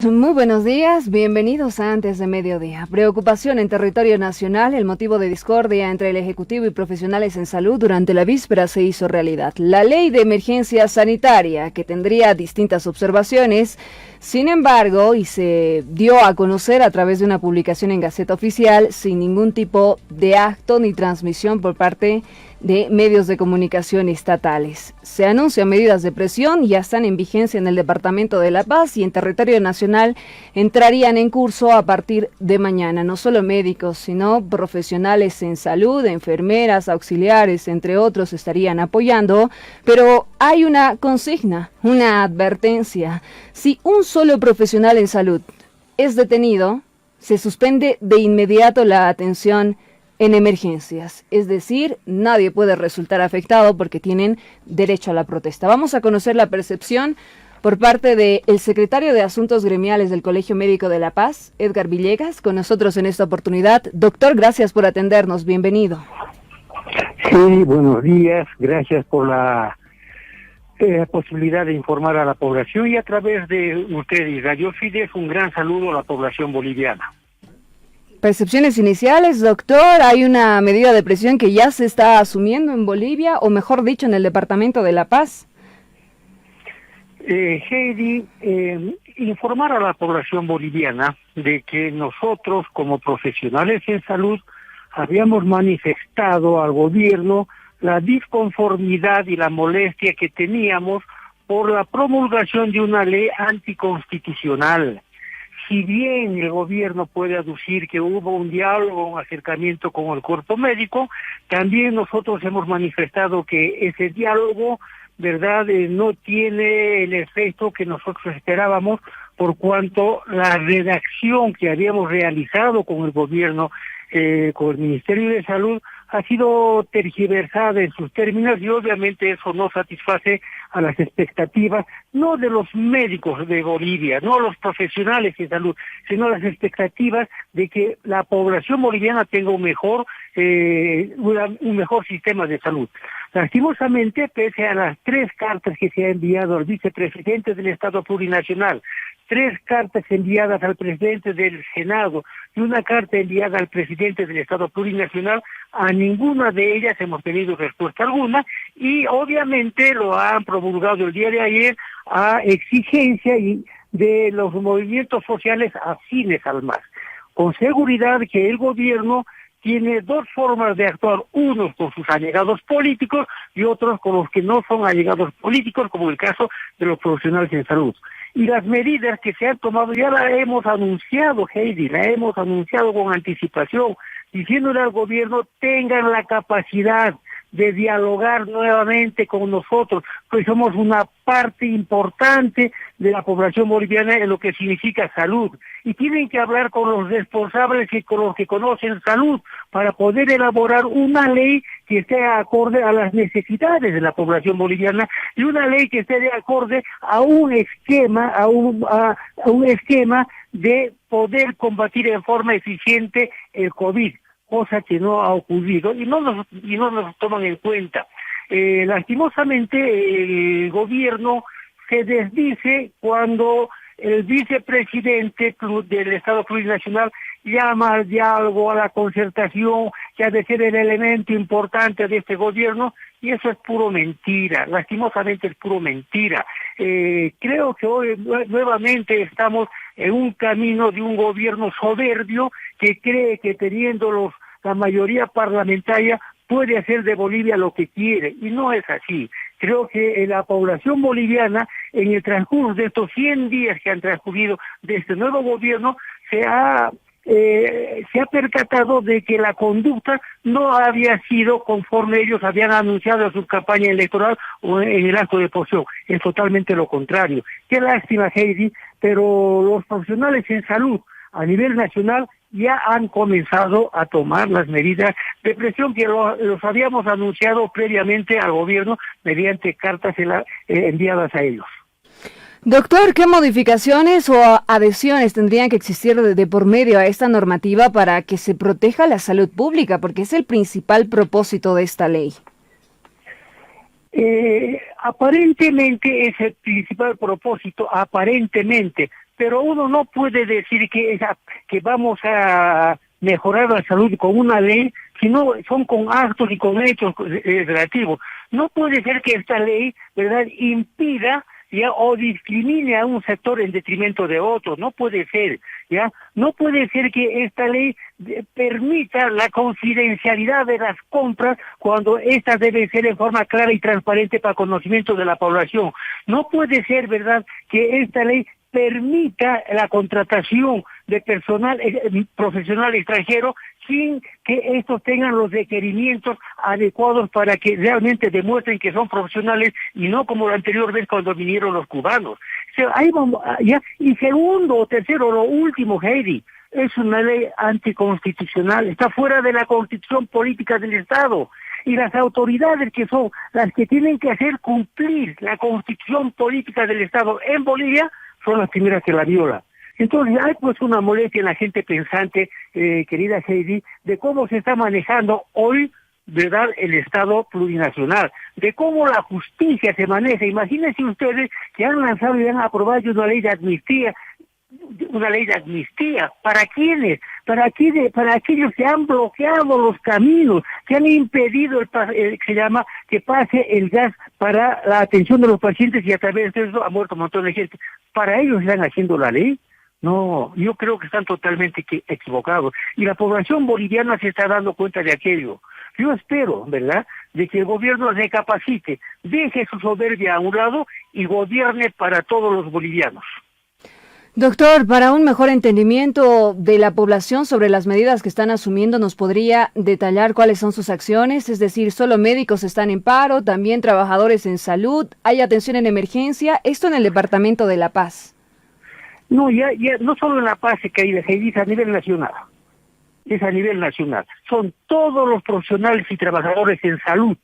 Muy buenos días, bienvenidos a Antes de Mediodía. Preocupación en territorio nacional, el motivo de discordia entre el Ejecutivo y profesionales en salud durante la víspera se hizo realidad. La ley de emergencia sanitaria, que tendría distintas observaciones, sin embargo, y se dio a conocer a través de una publicación en Gaceta Oficial, sin ningún tipo de acto ni transmisión por parte de medios de comunicación estatales. Se anuncian medidas de presión, ya están en vigencia en el Departamento de La Paz y en territorio nacional entrarían en curso a partir de mañana. No solo médicos, sino profesionales en salud, enfermeras, auxiliares, entre otros, estarían apoyando, pero hay una consigna, una advertencia. Si un solo profesional en salud es detenido, se suspende de inmediato la atención en emergencias, es decir, nadie puede resultar afectado porque tienen derecho a la protesta. Vamos a conocer la percepción por parte del secretario de Asuntos Gremiales del Colegio Médico de La Paz, Edgar Villegas, con nosotros en esta oportunidad. Doctor, gracias por atendernos, bienvenido. Sí, buenos días, gracias por la posibilidad de informar a la población y a través de ustedes, Radio Fides, un gran saludo a la población boliviana. Percepciones iniciales, doctor, hay una medida de presión que ya se está asumiendo en Bolivia, o mejor dicho, en el Departamento de La Paz. Heidi, informar a la población boliviana de que nosotros como profesionales en salud habíamos manifestado al gobierno la disconformidad y la molestia que teníamos por la promulgación de una ley anticonstitucional. Si bien el gobierno puede aducir que hubo un diálogo, un acercamiento con el cuerpo médico, también nosotros hemos manifestado que ese diálogo, ¿verdad?, no tiene el efecto que nosotros esperábamos, por cuanto la redacción que habíamos realizado con el gobierno, con el Ministerio de Salud, ha sido tergiversada en sus términos y obviamente eso no satisface a las expectativas, no de los médicos de Bolivia, no los profesionales de salud, sino las expectativas de que la población boliviana tenga un mejor sistema de salud. Lastimosamente, pese a las 3 cartas que se ha enviado al vicepresidente del Estado Plurinacional, 3 cartas enviadas al presidente del Senado y una carta enviada al presidente del Estado Plurinacional, a ninguna de ellas hemos tenido respuesta alguna y obviamente lo han promulgado el día de ayer a exigencia de los movimientos sociales afines al MAS. Con seguridad que el gobierno tiene 2 formas de actuar, unos con sus allegados políticos y otros con los que no son allegados políticos, como el caso de los profesionales en salud. Y las medidas que se han tomado ya las hemos anunciado, Heidi, las hemos anunciado con anticipación, diciéndole al gobierno tengan la capacidad de dialogar nuevamente con nosotros, pues somos una parte importante de la población boliviana en lo que significa salud. Y tienen que hablar con los responsables y con los que conocen salud para poder elaborar una ley que esté acorde a las necesidades de la población boliviana y una ley que esté de acorde a un esquema, a un esquema de poder combatir en forma eficiente el COVID, cosa que no ha ocurrido y no nos toman en cuenta. Lastimosamente el gobierno se desdice cuando el vicepresidente del Estado Plurinacional llama al diálogo, a la concertación, que ha de ser el elemento importante de este gobierno, y eso es puro mentira, lastimosamente es puro mentira. Creo que hoy nuevamente estamos en un camino de un gobierno soberbio que cree que teniendo la mayoría parlamentaria puede hacer de Bolivia lo que quiere, y no es así. Creo que la población boliviana, en el transcurso de estos 100 días que han transcurrido de este nuevo gobierno, se ha percatado de que la conducta no había sido conforme ellos habían anunciado en su campaña electoral o en el acto de posesión. Es totalmente lo contrario. Qué lástima, Heidi, pero los profesionales en salud a nivel nacional ya han comenzado a tomar las medidas de presión que los habíamos anunciado previamente al gobierno mediante cartas enviadas a ellos. Doctor, ¿qué modificaciones o adhesiones tendrían que existir de por medio a esta normativa para que se proteja la salud pública? Porque es el principal propósito de esta ley. Aparentemente es el principal propósito, aparentemente, pero uno no puede decir que vamos a mejorar la salud con una ley, sino son con actos y con hechos relativos. No puede ser que esta ley, ¿verdad?, impida ya o discrimine a un sector en detrimento de otro. No puede ser, ya. No puede ser que esta ley permita la confidencialidad de las compras cuando estas deben ser en forma clara y transparente para conocimiento de la población. No puede ser, ¿verdad?, que esta ley permita la contratación de personal profesional extranjero sin que estos tengan los requerimientos adecuados para que realmente demuestren que son profesionales y no como la anterior vez cuando vinieron los cubanos. O sea, ahí vamos, ya. Y segundo o tercero, lo último, Heidi, es una ley anticonstitucional, está fuera de la constitución política del Estado. Y las autoridades que son las que tienen que hacer cumplir la constitución política del Estado en Bolivia son las primeras que la violan. Entonces hay pues una molestia en la gente pensante, querida Heidi, de cómo se está manejando hoy, ¿verdad?, el Estado plurinacional, de cómo la justicia se maneja. Imagínense ustedes que han lanzado y han aprobado una ley de amnistía. Una ley de amnistía, ¿para quiénes? Para aquellos que han bloqueado los caminos, que han impedido que pase el gas para la atención de los pacientes y a través de eso ha muerto un montón de gente. ¿Para ellos están haciendo la ley? No, yo creo que están totalmente equivocados. Y la población boliviana se está dando cuenta de aquello. Yo espero, ¿verdad?, de que el gobierno recapacite, deje su soberbia a un lado y gobierne para todos los bolivianos. Doctor, para un mejor entendimiento de la población sobre las medidas que están asumiendo, ¿nos podría detallar cuáles son sus acciones? Es decir, ¿solo médicos están en paro, también trabajadores en salud, hay atención en emergencia? Esto en el Departamento de La Paz. No, ya no solo en La Paz se cae, se dice a nivel nacional. Es a nivel nacional. Son todos los profesionales y trabajadores en salud,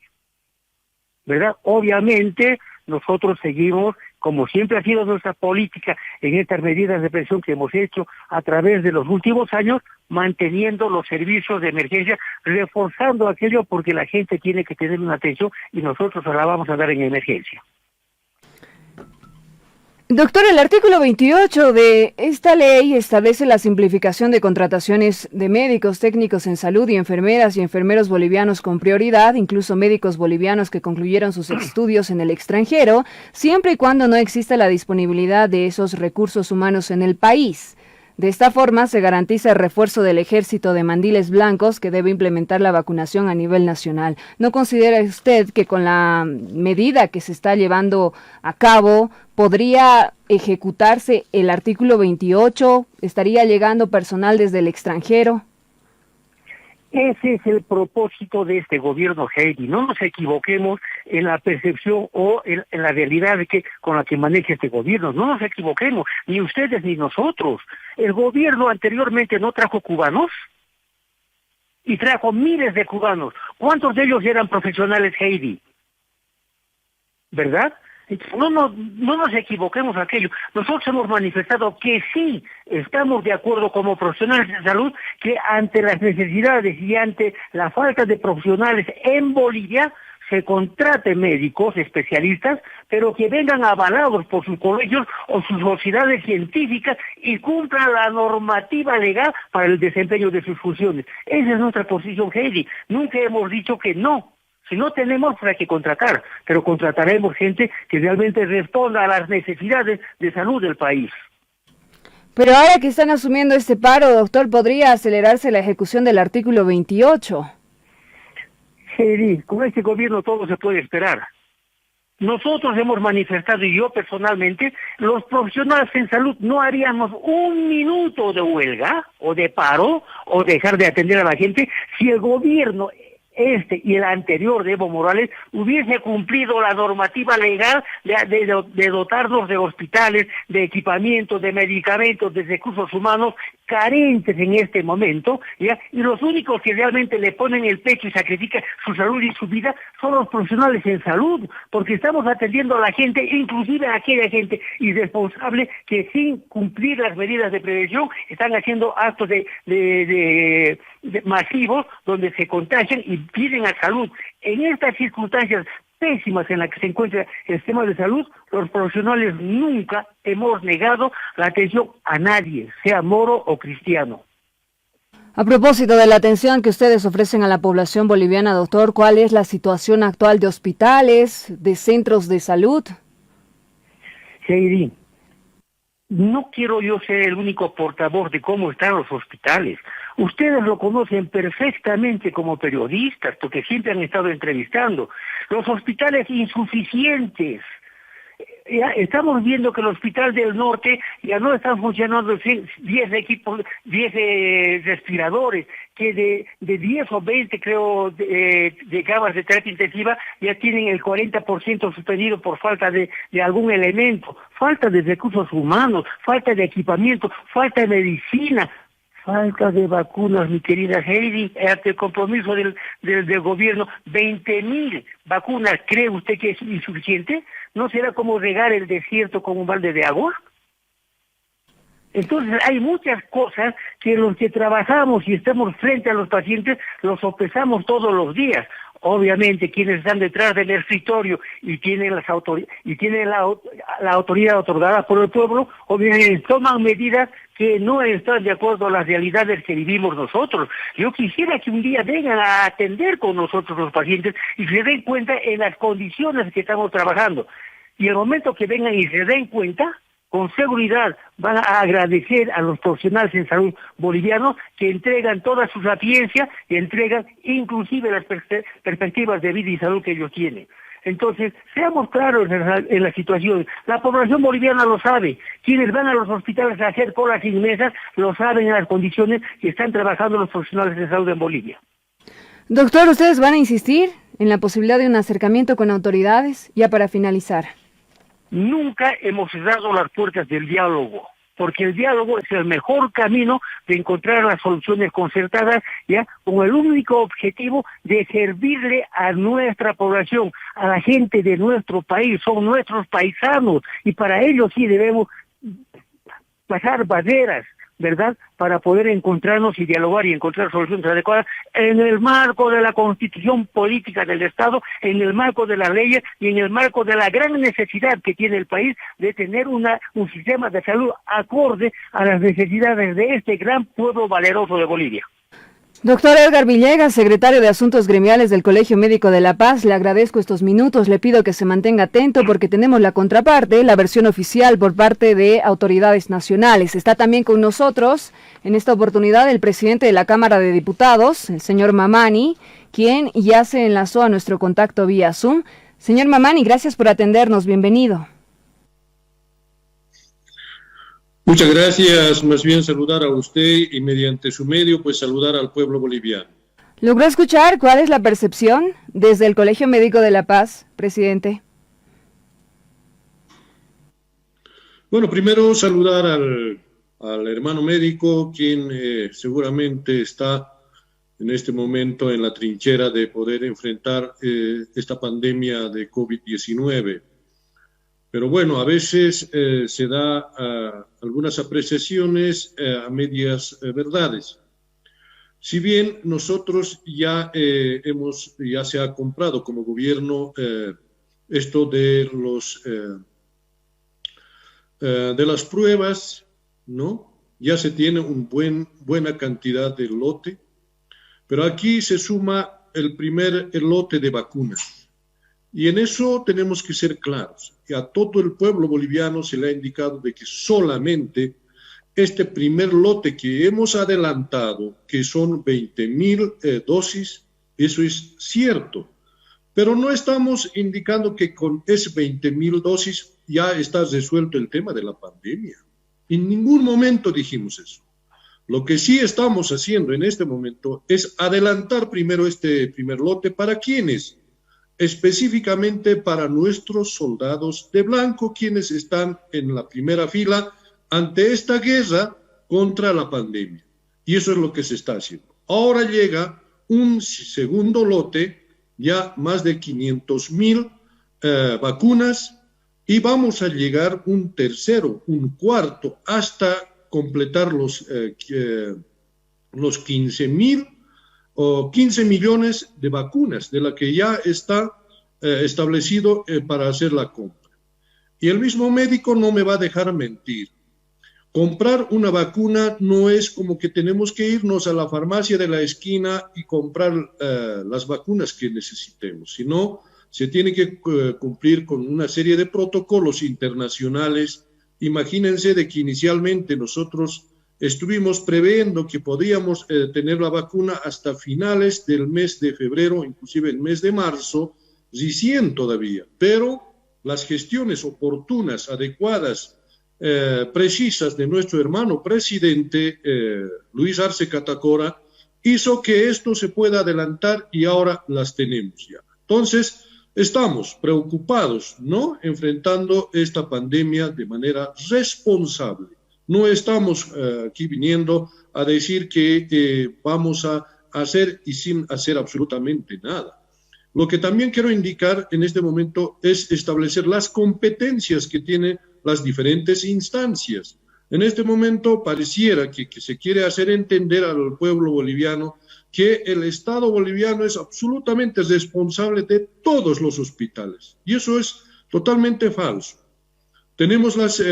¿verdad? Obviamente, nosotros seguimos, como siempre ha sido nuestra política en estas medidas de presión que hemos hecho a través de los últimos años, manteniendo los servicios de emergencia, reforzando aquello porque la gente tiene que tener una atención y nosotros la vamos a dar en emergencia. Doctor, el artículo 28 de esta ley establece la simplificación de contrataciones de médicos, técnicos en salud y enfermeras y enfermeros bolivianos con prioridad, incluso médicos bolivianos que concluyeron sus estudios en el extranjero, siempre y cuando no exista la disponibilidad de esos recursos humanos en el país. De esta forma se garantiza el refuerzo del ejército de mandiles blancos que debe implementar la vacunación a nivel nacional. ¿No considera usted que con la medida que se está llevando a cabo podría ejecutarse el artículo 28? ¿Estaría llegando personal desde el extranjero? Ese es el propósito de este gobierno, Heidi. No nos equivoquemos en la percepción o en la realidad con la que maneja este gobierno. No nos equivoquemos, ni ustedes ni nosotros. El gobierno anteriormente no trajo cubanos y trajo miles de cubanos. ¿Cuántos de ellos eran profesionales, Heidi? ¿Verdad? No nos equivoquemos aquello. Nosotros hemos manifestado que sí estamos de acuerdo como profesionales de salud que ante las necesidades y ante la falta de profesionales en Bolivia se contrate médicos especialistas, pero que vengan avalados por sus colegios o sus sociedades científicas y cumplan la normativa legal para el desempeño de sus funciones. Esa es nuestra posición, Heidi. Nunca hemos dicho que no. Si no tenemos, hay que contratar, pero contrataremos gente que realmente responda a las necesidades de salud del país. Pero ahora que están asumiendo este paro, doctor, ¿podría acelerarse la ejecución del artículo 28? Sí, con este gobierno todo se puede esperar. Nosotros hemos manifestado, y yo personalmente, los profesionales en salud no haríamos un minuto de huelga o de paro o dejar de atender a la gente si el gobierno este y el anterior de Evo Morales hubiese cumplido la normativa legal de dotarnos de hospitales, de equipamientos, de medicamentos, de recursos humanos carentes en este momento, ¿ya? Y los únicos que realmente le ponen el pecho y sacrifican su salud y su vida son los profesionales en salud, porque estamos atendiendo a la gente, inclusive a aquella gente irresponsable que sin cumplir las medidas de prevención están haciendo actos masivos donde se contagian y piden a salud. En estas circunstancias pésimas en las que se encuentra el sistema de salud, los profesionales nunca hemos negado la atención a nadie, sea moro o cristiano. A propósito de la atención que ustedes ofrecen a la población boliviana, doctor, ¿cuál es la situación actual de hospitales, de centros de salud? Heidi, no quiero yo ser el único portavoz de cómo están los hospitales. Ustedes lo conocen perfectamente como periodistas, porque siempre han estado entrevistando. Los hospitales insuficientes. Ya estamos viendo que el Hospital del Norte ya no están funcionando 10 equipos, 10 respiradores, que de 10 o 20 creo de camas de terapia intensiva ya tienen el 40% suspendido por falta de algún elemento, falta de recursos humanos, falta de equipamiento, falta de medicina, falta de vacunas, mi querida Heidi, ante el compromiso del gobierno, 20.000 vacunas, ¿cree usted que es insuficiente? ¿No será como regar el desierto con un balde de agua? Entonces hay muchas cosas que los que trabajamos y estamos frente a los pacientes los sopesamos todos los días. Obviamente quienes están detrás del escritorio y tienen la autoridad otorgada por el pueblo, obviamente toman medidas que no están de acuerdo a las realidades que vivimos nosotros. Yo quisiera que un día vengan a atender con nosotros los pacientes y se den cuenta en las condiciones que estamos trabajando. Y el momento que vengan y se den cuenta, con seguridad van a agradecer a los profesionales en salud bolivianos que entregan toda su sapiencia y entregan inclusive las perspectivas de vida y salud que ellos tienen. Entonces, seamos claros en la situación. La población boliviana lo sabe. Quienes van a los hospitales a hacer colas inmensas lo saben en las condiciones que están trabajando los profesionales de salud en Bolivia. Doctor, ¿ustedes van a insistir en la posibilidad de un acercamiento con autoridades? Ya para finalizar. Nunca hemos cerrado las puertas del diálogo, porque el diálogo es el mejor camino de encontrar las soluciones concertadas, ya con el único objetivo de servirle a nuestra población, a la gente de nuestro país, son nuestros paisanos, y para ello sí debemos pasar barreras, ¿verdad?, para poder encontrarnos y dialogar y encontrar soluciones adecuadas en el marco de la constitución política del Estado, en el marco de las leyes y en el marco de la gran necesidad que tiene el país de tener un sistema de salud acorde a las necesidades de este gran pueblo valeroso de Bolivia. Doctor Edgar Villegas, secretario de Asuntos Gremiales del Colegio Médico de La Paz, le agradezco estos minutos, le pido que se mantenga atento porque tenemos la contraparte, la versión oficial por parte de autoridades nacionales. Está también con nosotros en esta oportunidad el presidente de la Cámara de Diputados, el señor Mamani, quien ya se enlazó a nuestro contacto vía Zoom. Señor Mamani, gracias por atendernos, bienvenido. Muchas gracias, más bien saludar a usted y mediante su medio, pues saludar al pueblo boliviano. ¿Logró escuchar cuál es la percepción desde el Colegio Médico de La Paz, presidente? Bueno, primero saludar al hermano médico, quien seguramente está en este momento en la trinchera de poder enfrentar esta pandemia de COVID-19. Pero bueno, a veces se da algunas apreciaciones a medias verdades. Si bien nosotros ya se ha comprado como gobierno esto de las pruebas, ¿no? Ya se tiene buena cantidad de lote, pero aquí se suma el lote de vacunas. Y en eso tenemos que ser claros. A todo el pueblo boliviano se le ha indicado de que solamente este primer lote que hemos adelantado, que son 20.000 dosis, eso es cierto. Pero no estamos indicando que con esas 20.000 dosis ya está resuelto el tema de la pandemia. En ningún momento dijimos eso. Lo que sí estamos haciendo en este momento es adelantar primero este primer lote. ¿Para quiénes? Específicamente para nuestros soldados de blanco, quienes están en la primera fila ante esta guerra contra la pandemia. Y eso es lo que se está haciendo. Ahora llega un segundo lote, ya más de 500.000 vacunas, y vamos a llegar un cuarto, hasta completar los 15 millones de vacunas, de la que ya está establecido para hacer la compra. Y el mismo médico no me va a dejar mentir. Comprar una vacuna no es como que tenemos que irnos a la farmacia de la esquina y comprar las vacunas que necesitemos, sino se tiene que cumplir con una serie de protocolos internacionales. Imagínense de que inicialmente nosotros estuvimos previendo que podíamos tener la vacuna hasta finales del mes de febrero, inclusive el mes de marzo, recién todavía, pero las gestiones oportunas, adecuadas, precisas de nuestro hermano presidente Luis Arce Catacora hizo que esto se pueda adelantar y ahora las tenemos ya. Entonces, estamos preocupados, ¿no?, enfrentando esta pandemia de manera responsable. No estamos aquí viniendo a decir que vamos a hacer y sin hacer absolutamente nada. Lo que también quiero indicar en este momento es establecer las competencias que tienen las diferentes instancias. En este momento pareciera que se quiere hacer entender al pueblo boliviano que el Estado boliviano es absolutamente responsable de todos los hospitales. Y eso es totalmente falso. Tenemos las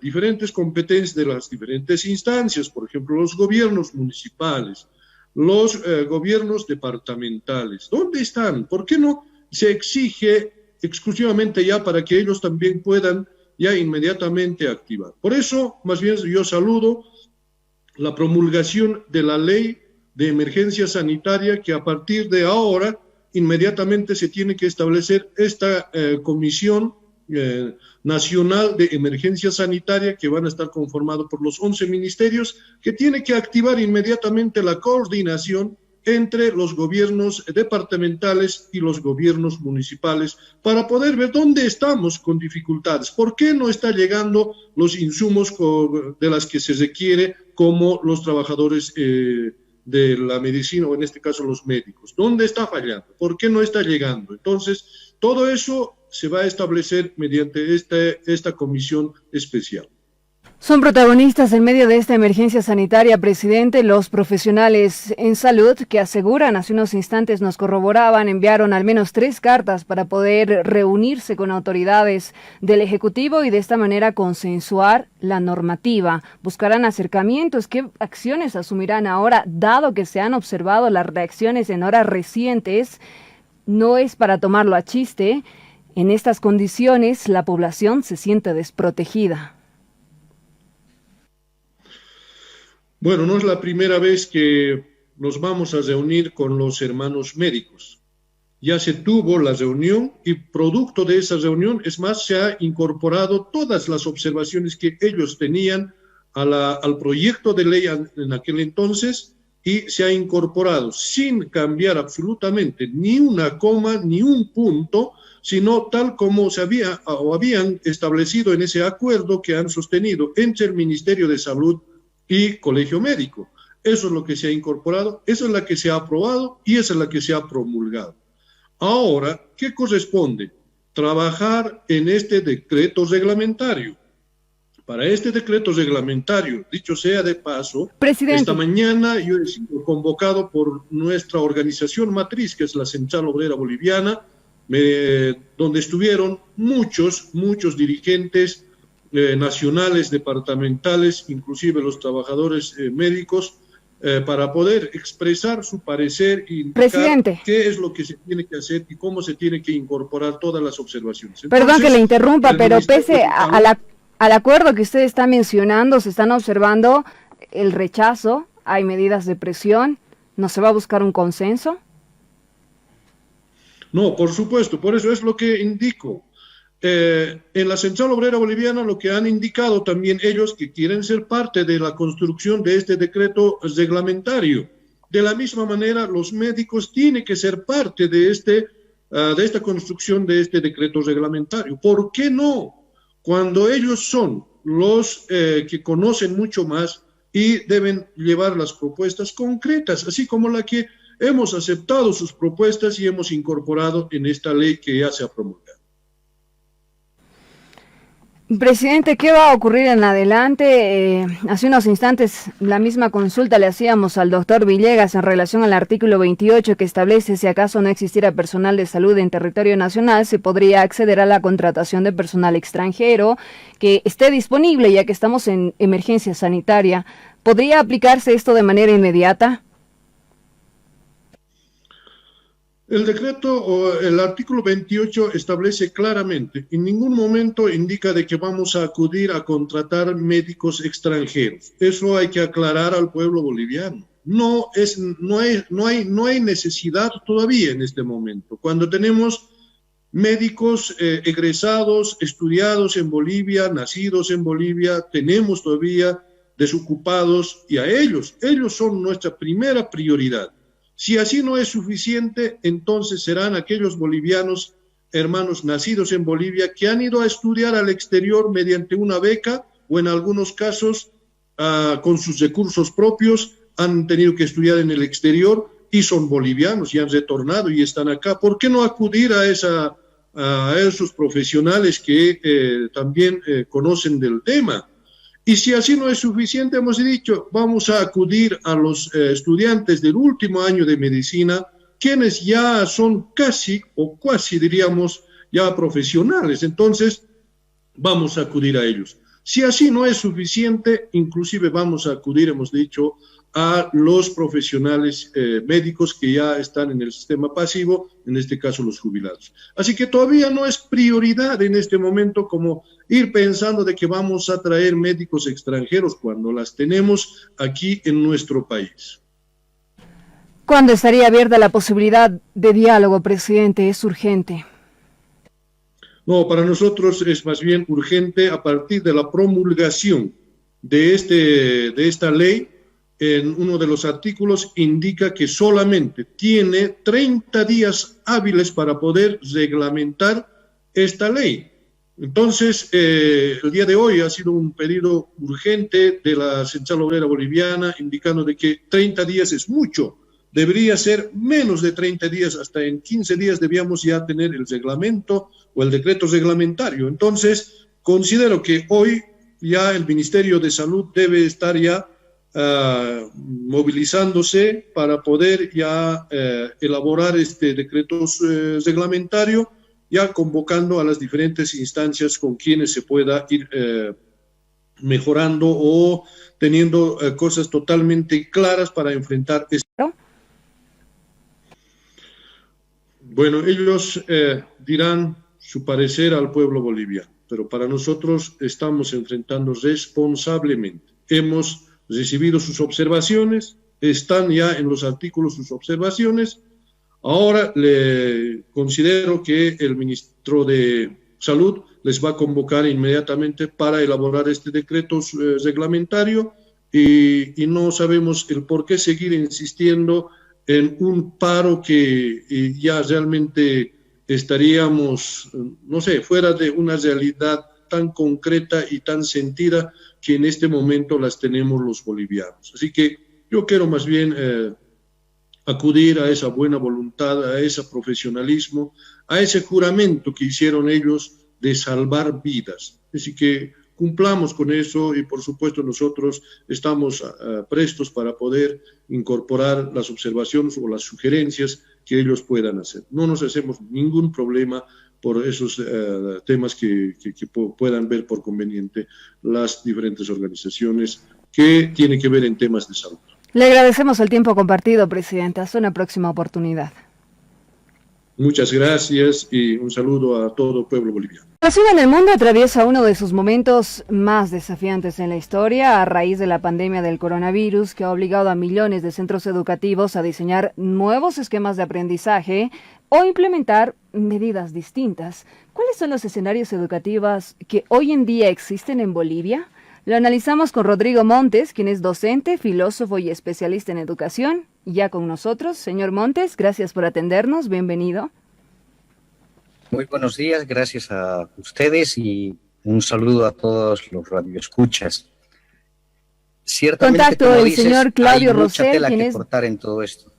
diferentes competencias de las diferentes instancias, por ejemplo, los gobiernos municipales, los gobiernos departamentales. ¿Dónde están? ¿Por qué no se exige exclusivamente ya para que ellos también puedan ya inmediatamente activar? Por eso, más bien, yo saludo la promulgación de la ley de emergencia sanitaria, que a partir de ahora inmediatamente se tiene que establecer esta comisión nacional de emergencia sanitaria, que van a estar conformado por los 11 ministerios, que tiene que activar inmediatamente la coordinación entre los gobiernos departamentales y los gobiernos municipales para poder ver dónde estamos con dificultades, por qué no está llegando los insumos de las que se requiere, como los trabajadores de la medicina, o en este caso los médicos. ¿Dónde está fallando? ¿Por qué no está llegando? Entonces, todo eso se va a establecer mediante esta comisión especial. Son protagonistas en medio de esta emergencia sanitaria, presidente, los profesionales en salud que aseguran, hace unos instantes nos corroboraban, enviaron al menos 3 cartas para poder reunirse con autoridades del Ejecutivo y de esta manera consensuar la normativa. Buscarán acercamientos. ¿Qué acciones asumirán ahora, dado que se han observado las reacciones en horas recientes? No es para tomarlo a chiste. En estas condiciones, la población se siente desprotegida. Bueno, no es la primera vez que nos vamos a reunir con los hermanos médicos. Ya se tuvo la reunión y producto de esa reunión, es más, se ha incorporado todas las observaciones que ellos tenían al proyecto de ley en aquel entonces, y se ha incorporado sin cambiar absolutamente ni una coma ni un punto, sino tal como se habían establecido en ese acuerdo que han sostenido entre el Ministerio de Salud y Colegio Médico. Eso es lo que se ha incorporado, esa es la que se ha aprobado y esa es la que se ha promulgado. Ahora, ¿qué corresponde? Trabajar en este decreto reglamentario. Para este decreto reglamentario, dicho sea de paso, presidente, esta mañana yo he sido convocado por nuestra organización matriz, que es la Central Obrera Boliviana, donde estuvieron muchos dirigentes nacionales, departamentales, inclusive los trabajadores médicos, para poder expresar su parecer y indicar qué es lo que se tiene que hacer y cómo se tiene que incorporar todas las observaciones. Entonces, perdón que le interrumpa, pero pese al acuerdo que usted está mencionando, se están observando el rechazo, hay medidas de presión, ¿no se va a buscar un consenso? No, por supuesto, por eso es lo que indico. En la Central Obrera Boliviana lo que han indicado también ellos, que quieren ser parte de la construcción de este decreto reglamentario. De la misma manera, los médicos tienen que ser parte de esta construcción de este decreto reglamentario. ¿Por qué no? Cuando ellos son los que conocen mucho más y deben llevar las propuestas concretas, así como la que hemos aceptado sus propuestas y hemos incorporado en esta ley que ya se ha promulgado. Presidente, ¿qué va a ocurrir en adelante? Hace unos instantes la misma consulta le hacíamos al doctor Villegas en relación al artículo 28 que establece si acaso no existiera personal de salud en territorio nacional, se podría acceder a la contratación de personal extranjero que esté disponible ya que estamos en emergencia sanitaria. ¿Podría aplicarse esto de manera inmediata? El decreto o el artículo 28 establece claramente, en ningún momento indica de que vamos a acudir a contratar médicos extranjeros. Eso hay que aclarar al pueblo boliviano. No hay necesidad todavía en este momento. Cuando tenemos médicos egresados, estudiados en Bolivia, nacidos en Bolivia, tenemos todavía desocupados y a ellos son nuestra primera prioridad. Si así no es suficiente, entonces serán aquellos bolivianos, hermanos nacidos en Bolivia, que han ido a estudiar al exterior mediante una beca o en algunos casos con sus recursos propios, han tenido que estudiar en el exterior y son bolivianos y han retornado y están acá. ¿Por qué no acudir a esos profesionales que también conocen del tema? Y si así no es suficiente, hemos dicho, vamos a acudir a los estudiantes del último año de medicina, quienes ya son casi diríamos, ya profesionales. Entonces, vamos a acudir a ellos. Si así no es suficiente, inclusive vamos a acudir, hemos dicho, a los profesionales médicos que ya están en el sistema pasivo, en este caso los jubilados. Así que todavía no es prioridad en este momento como ir pensando de que vamos a traer médicos extranjeros cuando las tenemos aquí en nuestro país. ¿Cuándo estaría abierta la posibilidad de diálogo, presidente? Es urgente. No, para nosotros es más bien urgente a partir de la promulgación de esta ley. En uno de los artículos indica que solamente tiene 30 días hábiles para poder reglamentar esta ley. Entonces, el día de hoy ha sido un pedido urgente de la Central Obrera Boliviana indicando de que 30 días es mucho. Debería ser menos de 30 días, hasta en 15 días debíamos ya tener el reglamento o el decreto reglamentario. Entonces, considero que hoy ya el Ministerio de Salud debe estar ya movilizándose para poder ya elaborar este decreto reglamentario, ya convocando a las diferentes instancias con quienes se pueda ir mejorando o teniendo cosas totalmente claras para enfrentar esto. Bueno, ellos dirán su parecer al pueblo boliviano, pero para nosotros estamos enfrentando responsablemente. Hemos recibido sus observaciones, están ya en los artículos sus observaciones. Ahora le considero que el ministro de Salud les va a convocar inmediatamente para elaborar este decreto reglamentario y no sabemos el por qué seguir insistiendo en un paro que ya realmente estaríamos, no sé, fuera de una realidad tan concreta y tan sentida que en este momento las tenemos los bolivianos. Así que yo quiero más bien acudir a esa buena voluntad, a ese profesionalismo, a ese juramento que hicieron ellos de salvar vidas. Así que cumplamos con eso y por supuesto nosotros estamos prestos para poder incorporar las observaciones o las sugerencias que ellos puedan hacer. No nos hacemos ningún problema por esos temas que puedan ver por conveniente las diferentes organizaciones que tienen que ver en temas de salud. Le agradecemos el tiempo compartido, presidente. Hasta una próxima oportunidad. Muchas gracias y un saludo a todo el pueblo boliviano. La ciudad en el mundo atraviesa uno de sus momentos más desafiantes en la historia a raíz de la pandemia del coronavirus que ha obligado a millones de centros educativos a diseñar nuevos esquemas de aprendizaje o implementar medidas distintas. ¿Cuáles son los escenarios educativos que hoy en día existen en Bolivia? Lo analizamos con Rodrigo Montes, quien es docente, filósofo y especialista en educación. Ya con nosotros, señor Montes, gracias por atendernos, bienvenido. Muy buenos días, gracias a ustedes y un saludo a todos los radioescuchas. Ciertamente, contacto el señor Claudio hay mucha Rosell, tela quien que es... cortar en todo esto.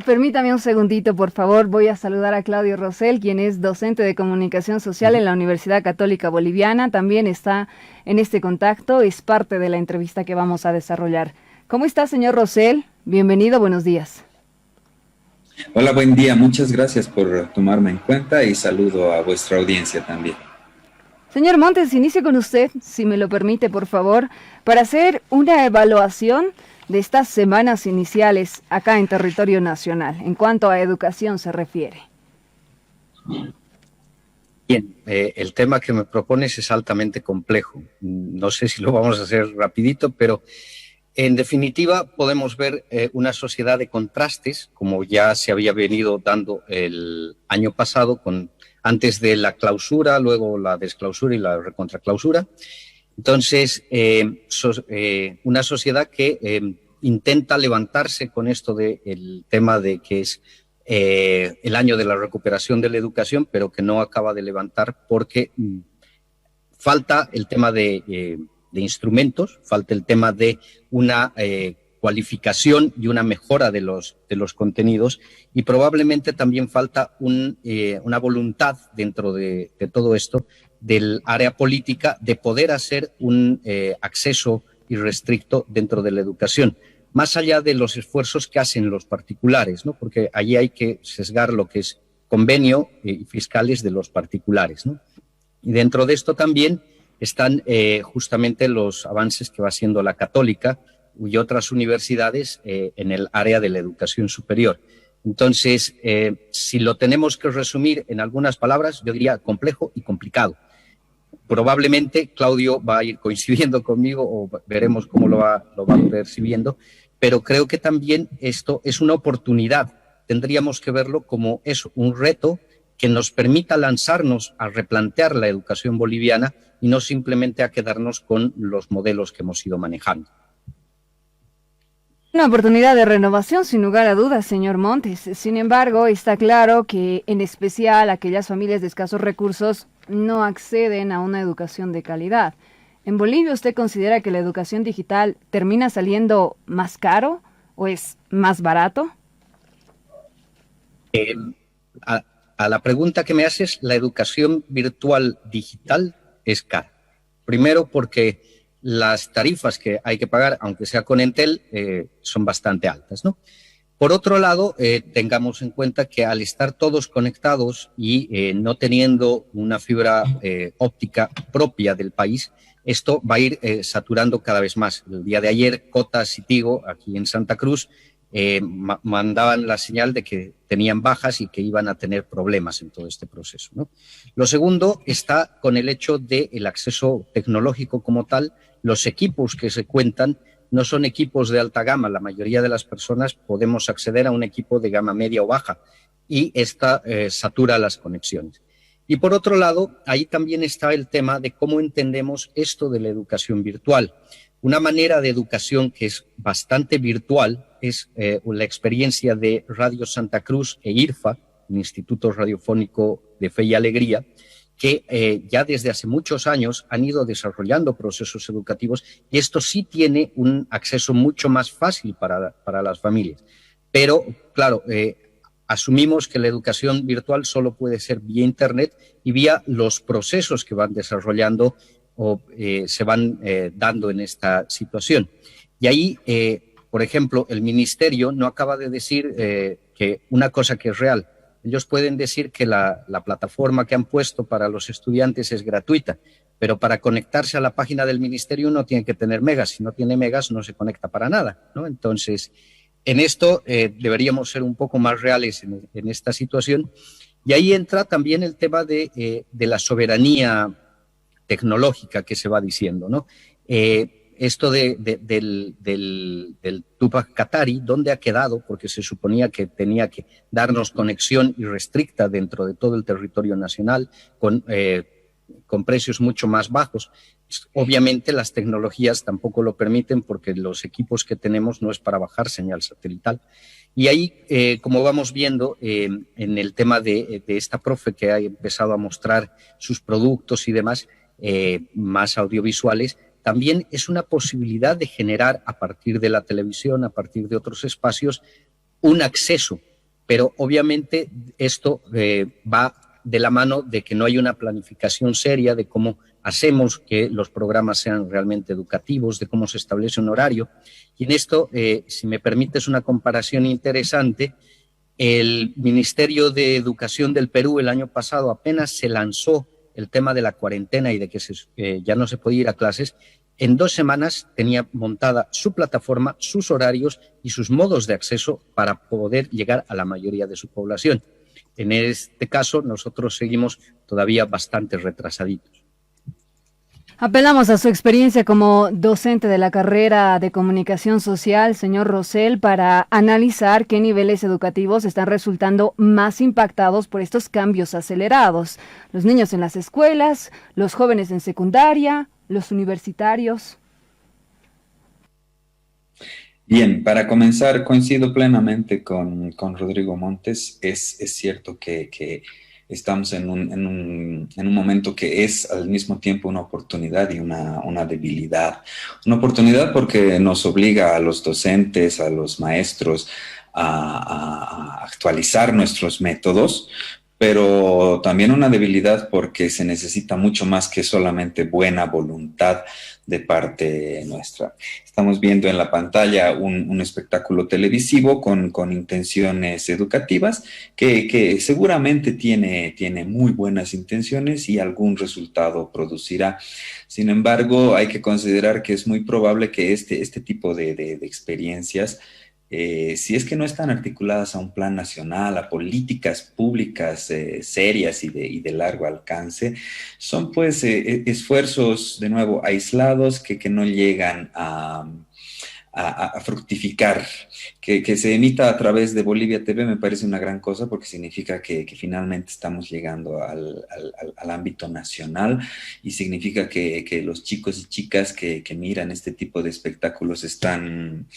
Permítame un segundito, por favor. Voy a saludar a Claudio Rosell, quien es docente de comunicación social en la Universidad Católica Boliviana. También está en este contacto, es parte de la entrevista que vamos a desarrollar. ¿Cómo está, señor Rosell? Bienvenido, buenos días. Hola, buen día. Muchas gracias por tomarme en cuenta y saludo a vuestra audiencia también. Señor Montes, inicio con usted, si me lo permite, por favor, para hacer una evaluación de estas semanas iniciales acá en territorio nacional, en cuanto a educación se refiere. Bien, el tema que me propones es altamente complejo. No sé si lo vamos a hacer rapidito, pero en definitiva podemos ver una sociedad de contrastes, como ya se había venido dando el año pasado, antes de la clausura, luego la desclausura y la recontraclausura. Entonces, una sociedad que intenta levantarse con esto del tema de que es el año de la recuperación de la educación, pero que no acaba de levantar porque falta el tema de instrumentos, falta el tema de una cualificación y una mejora de los contenidos, y probablemente también falta una voluntad dentro de todo esto del área política de poder hacer un acceso irrestricto dentro de la educación, más allá de los esfuerzos que hacen los particulares, ¿no? Porque allí hay que sesgar lo que es convenio y fiscales de los particulares, ¿no? Y dentro de esto también están justamente los avances que va haciendo la Católica y otras universidades en el área de la educación superior. Entonces, si lo tenemos que resumir en algunas palabras, yo diría complejo y complicado. Probablemente Claudio va a ir coincidiendo conmigo o veremos cómo lo va percibiendo, pero creo que también esto es una oportunidad. Tendríamos que verlo como eso, un reto que nos permita lanzarnos a replantear la educación boliviana y no simplemente a quedarnos con los modelos que hemos ido manejando. Una oportunidad de renovación, sin lugar a dudas, señor Montes. Sin embargo, está claro que en especial aquellas familias de escasos recursos no acceden a una educación de calidad. ¿En Bolivia usted considera que la educación digital termina saliendo más caro o es más barato? A la pregunta que me haces, la educación virtual digital es cara. Primero porque las tarifas que hay que pagar, aunque sea con Entel, son bastante altas, ¿no? Por otro lado, tengamos en cuenta que al estar todos conectados y no teniendo una fibra óptica propia del país, esto va a ir saturando cada vez más. El día de ayer, Cotas y Tigo, aquí en Santa Cruz, mandaban la señal de que tenían bajas y que iban a tener problemas en todo este proceso, ¿no? Lo segundo está con el hecho del acceso tecnológico como tal. Los equipos que se cuentan no son equipos de alta gama. La mayoría de las personas podemos acceder a un equipo de gama media o baja y esta satura las conexiones. Y por otro lado, ahí también está el tema de cómo entendemos esto de la educación virtual. Una manera de educación que es bastante virtual es la experiencia de Radio Santa Cruz e IRFA, el Instituto Radiofónico de Fe y Alegría, que ya desde hace muchos años han ido desarrollando procesos educativos y esto sí tiene un acceso mucho más fácil para las familias. Pero, claro, asumimos que la educación virtual solo puede ser vía Internet y vía los procesos que van desarrollando o se van dando en esta situación. Y ahí, por ejemplo, el Ministerio no acaba de decir que una cosa que es real. Ellos pueden decir que la plataforma que han puesto para los estudiantes es gratuita, pero para conectarse a la página del Ministerio uno tiene que tener megas. Si no tiene megas, no se conecta para nada, ¿no? Entonces, en esto deberíamos ser un poco más reales en esta situación. Y ahí entra también el tema de la soberanía tecnológica que se va diciendo, ¿no? Esto del Tupac Katari, ¿dónde ha quedado? Porque se suponía que tenía que darnos conexión irrestricta dentro de todo el territorio nacional con precios mucho más bajos. Obviamente las tecnologías tampoco lo permiten porque los equipos que tenemos no es para bajar señal satelital. Y ahí, como vamos viendo en el tema de esta profe que ha empezado a mostrar sus productos y demás, más audiovisuales, también es una posibilidad de generar a partir de la televisión, a partir de otros espacios, un acceso, pero obviamente esto va de la mano de que no hay una planificación seria de cómo hacemos que los programas sean realmente educativos, de cómo se establece un horario. Y en esto, si me permites una comparación interesante, el Ministerio de Educación del Perú el año pasado apenas se lanzó el tema de la cuarentena y de que ya no se podía ir a clases. En 2 semanas tenía montada su plataforma, sus horarios y sus modos de acceso para poder llegar a la mayoría de su población. En este caso, nosotros seguimos todavía bastante retrasaditos. Apelamos a su experiencia como docente de la carrera de comunicación social, señor Rosell, para analizar qué niveles educativos están resultando más impactados por estos cambios acelerados. Los niños en las escuelas, los jóvenes en secundaria, los universitarios. Bien, para comenzar, coincido plenamente con Rodrigo Montes. Es cierto que estamos en un momento que es al mismo tiempo una oportunidad y una debilidad. Una oportunidad porque nos obliga a los docentes, a los maestros, a actualizar nuestros métodos, pero también una debilidad porque se necesita mucho más que solamente buena voluntad de parte nuestra. Estamos viendo en la pantalla un espectáculo televisivo con intenciones educativas que seguramente tiene muy buenas intenciones y algún resultado producirá. Sin embargo, hay que considerar que es muy probable que este tipo de experiencias, si es que no están articuladas a un plan nacional, a políticas públicas serias y de largo alcance, son pues esfuerzos, de nuevo, aislados que no llegan a fructificar. Que se emita a través de Bolivia TV me parece una gran cosa porque significa que finalmente estamos llegando al ámbito nacional y significa que los chicos y chicas que miran este tipo de espectáculos están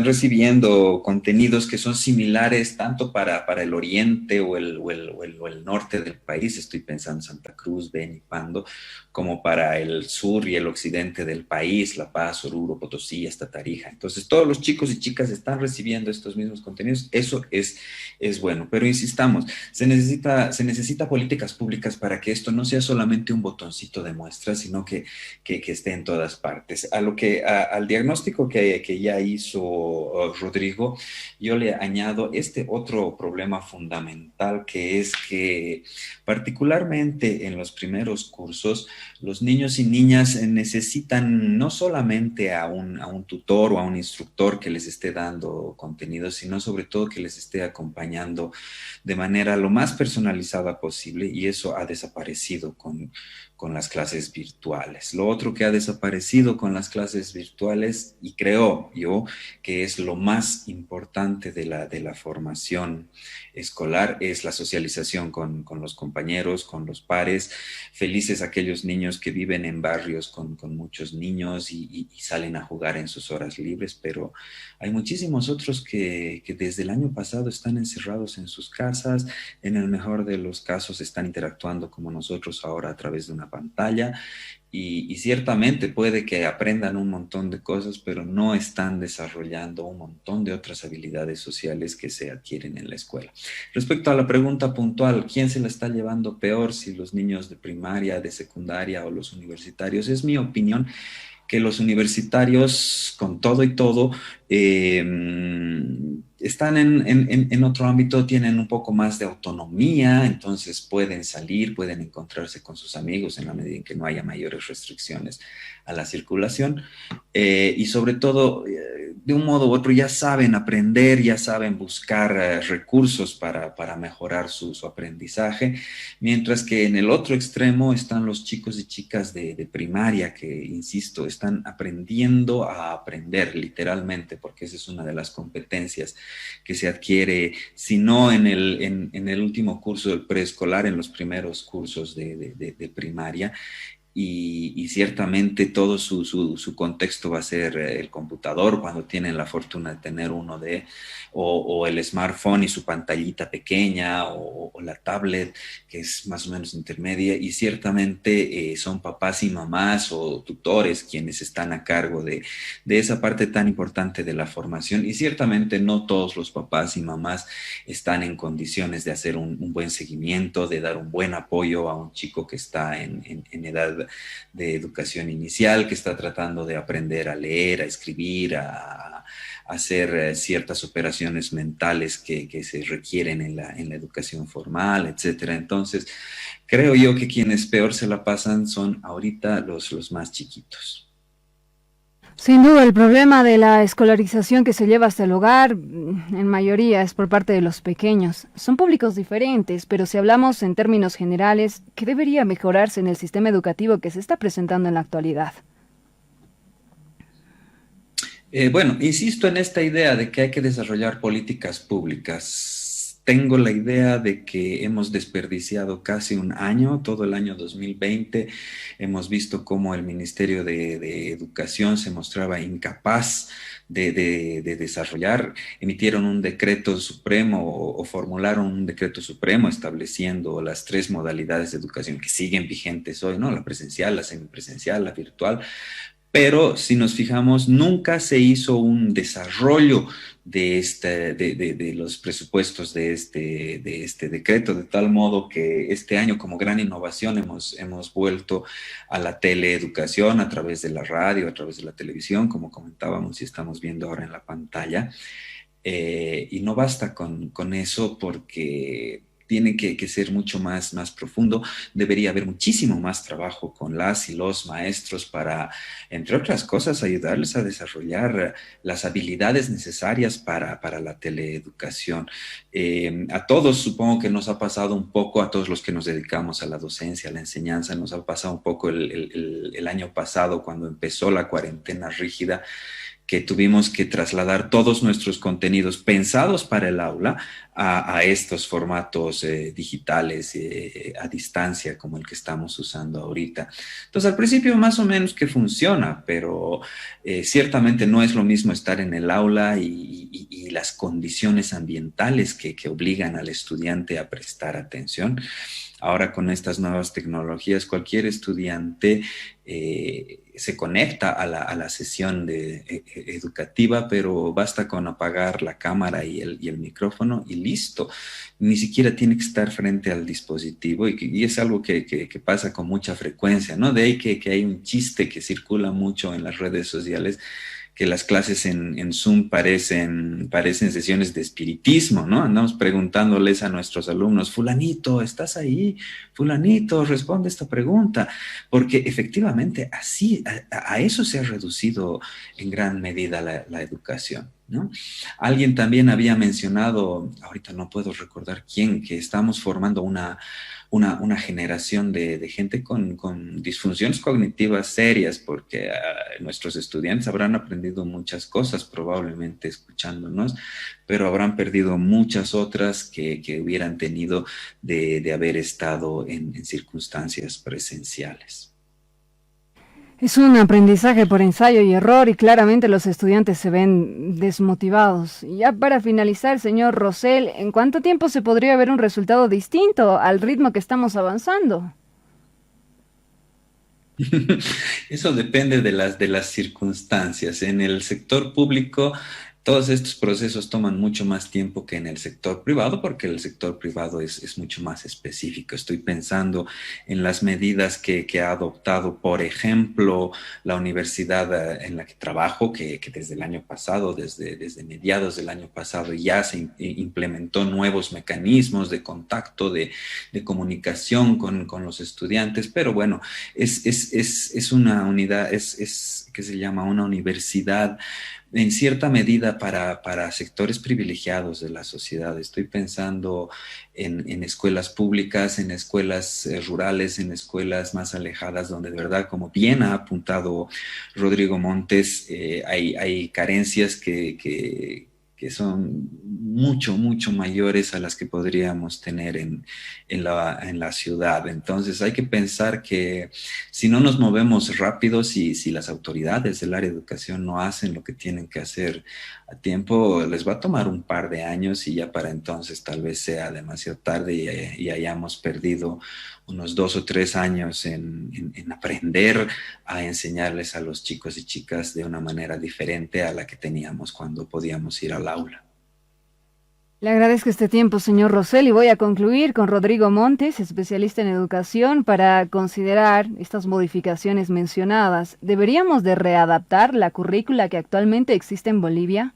recibiendo contenidos que son similares tanto para el oriente o el norte del país, estoy pensando en Santa Cruz, Beni, Pando, como para el sur y el occidente del país, La Paz, Oruro, Potosí, hasta Tarija. Entonces, todos los chicos y chicas están recibiendo estos mismos contenidos. Eso es bueno, pero insistamos, se necesita políticas públicas para que esto no sea solamente un botoncito de muestra, sino que esté en todas partes. Al diagnóstico que ya hizo Rodrigo, yo le añado este otro problema fundamental, que es que particularmente en los primeros cursos, los niños y niñas necesitan no solamente a un tutor o a un instructor que les esté dando contenido, sino sobre todo que les esté acompañando de manera lo más personalizada posible, y eso ha desaparecido con las clases virtuales. Lo otro que ha desaparecido con las clases virtuales, y creo yo que es lo más importante de la formación escolar, es la socialización con los compañeros, con los pares. Felices aquellos niños que viven en barrios con muchos niños y salen a jugar en sus horas libres, pero hay muchísimos otros que desde el año pasado están encerrados en sus casas. En el mejor de los casos están interactuando como nosotros ahora a través de una pantalla, y ciertamente puede que aprendan un montón de cosas, pero no están desarrollando un montón de otras habilidades sociales que se adquieren en la escuela. Respecto a la pregunta puntual, ¿quién se la está llevando peor, si los niños de primaria, de secundaria o los universitarios? Es mi opinión que los universitarios, con todo y todo, están en otro ámbito, tienen un poco más de autonomía, entonces pueden salir, pueden encontrarse con sus amigos en la medida en que no haya mayores restricciones a la circulación, y sobre todo, de un modo u otro, ya saben aprender, ya saben buscar recursos para mejorar su aprendizaje, mientras que en el otro extremo están los chicos y chicas de primaria que, insisto, están aprendiendo a aprender literalmente, porque esa es una de las competencias que se adquiere, si no en el último curso del preescolar, en los primeros cursos de primaria. y ciertamente todo su contexto va a ser el computador cuando tienen la fortuna de tener uno o el smartphone y su pantallita pequeña o la tablet que es más o menos intermedia, y ciertamente son papás y mamás o tutores quienes están a cargo de esa parte tan importante de la formación, y ciertamente no todos los papás y mamás están en condiciones de hacer un buen seguimiento, de dar un buen apoyo a un chico que está en edad de educación inicial, que está tratando de aprender a leer, a escribir, a hacer ciertas operaciones mentales que se requieren en la educación formal, etcétera. Entonces, creo yo que quienes peor se la pasan son ahorita los más chiquitos. Sin duda, el problema de la escolarización que se lleva hasta el hogar, en mayoría, es por parte de los pequeños. Son públicos diferentes, pero si hablamos en términos generales, ¿qué debería mejorarse en el sistema educativo que se está presentando en la actualidad? Bueno, insisto en esta idea de que hay que desarrollar políticas públicas. Tengo la idea de que hemos desperdiciado casi un año, todo el año 2020. Hemos visto cómo el Ministerio de Educación se mostraba incapaz de desarrollar. Emitieron un decreto supremo o formularon un decreto supremo estableciendo las 3 modalidades de educación que siguen vigentes hoy, ¿no? La presencial, la semipresencial, la virtual. Pero si nos fijamos, nunca se hizo un desarrollo de los presupuestos de este decreto, de tal modo que este año, como gran innovación, hemos vuelto a la teleeducación a través de la radio, a través de la televisión, como comentábamos y estamos viendo ahora en la pantalla. Y no basta con eso, porque tiene que ser mucho más profundo. Debería haber muchísimo más trabajo con las y los maestros para, entre otras cosas, ayudarles a desarrollar las habilidades necesarias para la teleeducación. A todos supongo que nos ha pasado un poco, a todos los que nos dedicamos a la docencia, a la enseñanza, nos ha pasado un poco el año pasado cuando empezó la cuarentena rígida, que tuvimos que trasladar todos nuestros contenidos pensados para el aula a estos formatos digitales a distancia, como el que estamos usando ahorita. Entonces, al principio más o menos que funciona, pero ciertamente no es lo mismo estar en el aula y las condiciones ambientales que obligan al estudiante a prestar atención. Ahora, con estas nuevas tecnologías, cualquier estudiante se conecta a la sesión educativa, pero basta con apagar la cámara y el micrófono y listo. Ni siquiera tiene que estar frente al dispositivo, y es algo que pasa con mucha frecuencia, ¿no? De ahí que hay un chiste que circula mucho en las redes sociales, que las clases en Zoom parecen sesiones de espiritismo, ¿no? Andamos preguntándoles a nuestros alumnos: fulanito, ¿estás ahí? Fulanito, responde esta pregunta. Porque efectivamente así, a eso se ha reducido en gran medida la educación, ¿no? Alguien también había mencionado, ahorita no puedo recordar quién, que estamos formando una generación de gente con disfunciones cognitivas serias, porque nuestros estudiantes habrán aprendido muchas cosas probablemente escuchándonos, pero habrán perdido muchas otras que hubieran tenido de haber estado en circunstancias presenciales. Es un aprendizaje por ensayo y error, y claramente los estudiantes se ven desmotivados. Y ya para finalizar, señor Rosell, ¿en cuánto tiempo se podría ver un resultado distinto al ritmo que estamos avanzando? Eso depende de las circunstancias. En el sector público, todos estos procesos toman mucho más tiempo que en el sector privado, porque el sector privado es mucho más específico. Estoy pensando en las medidas que ha adoptado, por ejemplo, la universidad en la que trabajo, que desde el año pasado, desde mediados del año pasado, ya se implementó nuevos mecanismos de contacto, de comunicación con los estudiantes. Pero bueno, es una unidad, que se llama una universidad en cierta medida para sectores privilegiados de la sociedad. Estoy pensando en escuelas públicas, en escuelas rurales, en escuelas más alejadas, donde de verdad, como bien ha apuntado Rodrigo Montes, hay carencias que son mucho, mucho mayores a las que podríamos tener en la ciudad. Entonces hay que pensar que si no nos movemos rápido, si las autoridades del área de educación no hacen lo que tienen que hacer a tiempo, les va a tomar un par de años y ya para entonces tal vez sea demasiado tarde y hayamos perdido unos 2 o 3 años en aprender a enseñarles a los chicos y chicas de una manera diferente a la que teníamos cuando podíamos ir al aula. Le agradezco este tiempo, señor Rosell, y voy a concluir con Rodrigo Montes, especialista en educación, para considerar estas modificaciones mencionadas. ¿Deberíamos de readaptar la currícula que actualmente existe en Bolivia?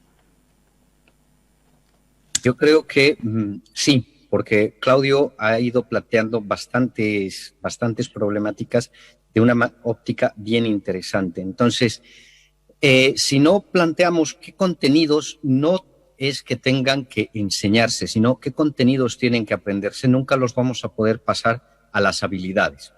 Yo creo que sí, porque Claudio ha ido planteando bastantes problemáticas de una óptica bien interesante. Entonces, si no planteamos qué contenidos no es que tengan que enseñarse, sino qué contenidos tienen que aprenderse, nunca los vamos a poder pasar a las habilidades.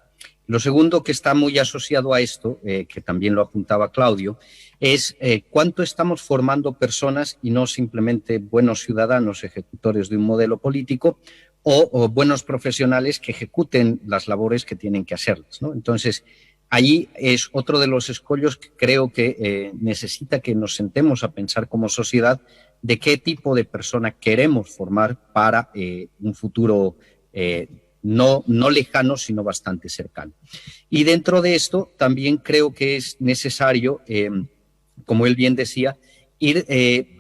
Lo segundo que está muy asociado a esto, que también lo apuntaba Claudio, es cuánto estamos formando personas y no simplemente buenos ciudadanos ejecutores de un modelo político o buenos profesionales que ejecuten las labores que tienen que hacerlas, ¿no? Entonces, allí es otro de los escollos que creo que necesita que nos sentemos a pensar como sociedad de qué tipo de persona queremos formar para un futuro no lejano, sino bastante cercano. Y dentro de esto también creo que es necesario, como él bien decía, ir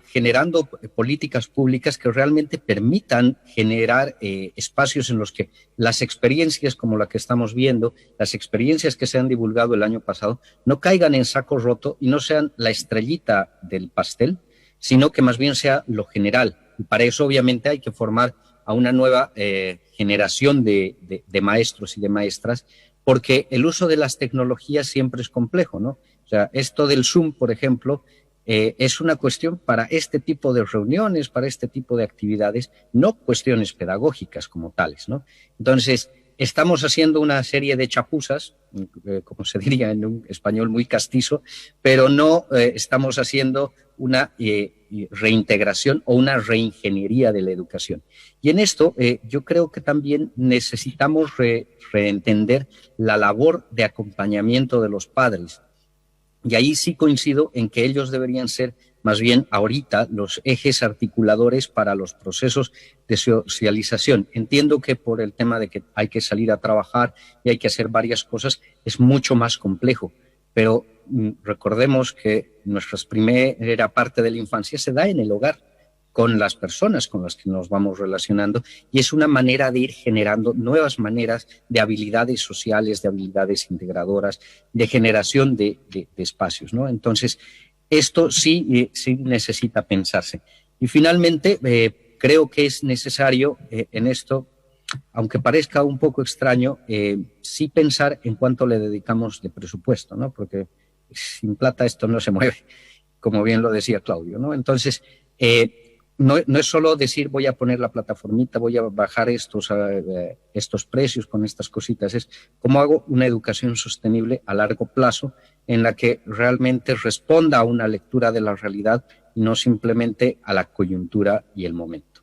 generando políticas públicas que realmente permitan generar espacios en los que las experiencias como la que estamos viendo, las experiencias que se han divulgado el año pasado, no caigan en saco roto y no sean la estrellita del pastel, sino que más bien sea lo general. Y para eso obviamente hay que formar a una nueva generación de maestros y de maestras, porque el uso de las tecnologías siempre es complejo, ¿no? O sea, esto del Zoom, por ejemplo, es una cuestión para este tipo de reuniones, para este tipo de actividades, no cuestiones pedagógicas como tales, ¿no? Entonces, estamos haciendo una serie de chapuzas, como se diría en un español muy castizo, pero no estamos haciendo una reintegración o una reingeniería de la educación. Y en esto yo creo que también necesitamos reentender la labor de acompañamiento de los padres. Y ahí sí coincido en que ellos deberían ser más bien ahorita los ejes articuladores para los procesos de socialización. Entiendo que por el tema de que hay que salir a trabajar y hay que hacer varias cosas es mucho más complejo, pero recordemos que nuestra primera parte de la infancia se da en el hogar, con las personas con las que nos vamos relacionando, y es una manera de ir generando nuevas maneras de habilidades sociales, de habilidades integradoras, de generación de espacios, ¿no? Entonces, esto sí necesita pensarse. Y finalmente, creo que es necesario en esto, aunque parezca un poco extraño, sí pensar en cuánto le dedicamos de presupuesto, ¿no? Porque sin plata esto no se mueve, como bien lo decía Claudio, ¿no? Entonces, no es solo decir voy a poner la plataformita, voy a bajar estos precios con estas cositas, es cómo hago una educación sostenible a largo plazo en la que realmente responda a una lectura de la realidad y no simplemente a la coyuntura y el momento.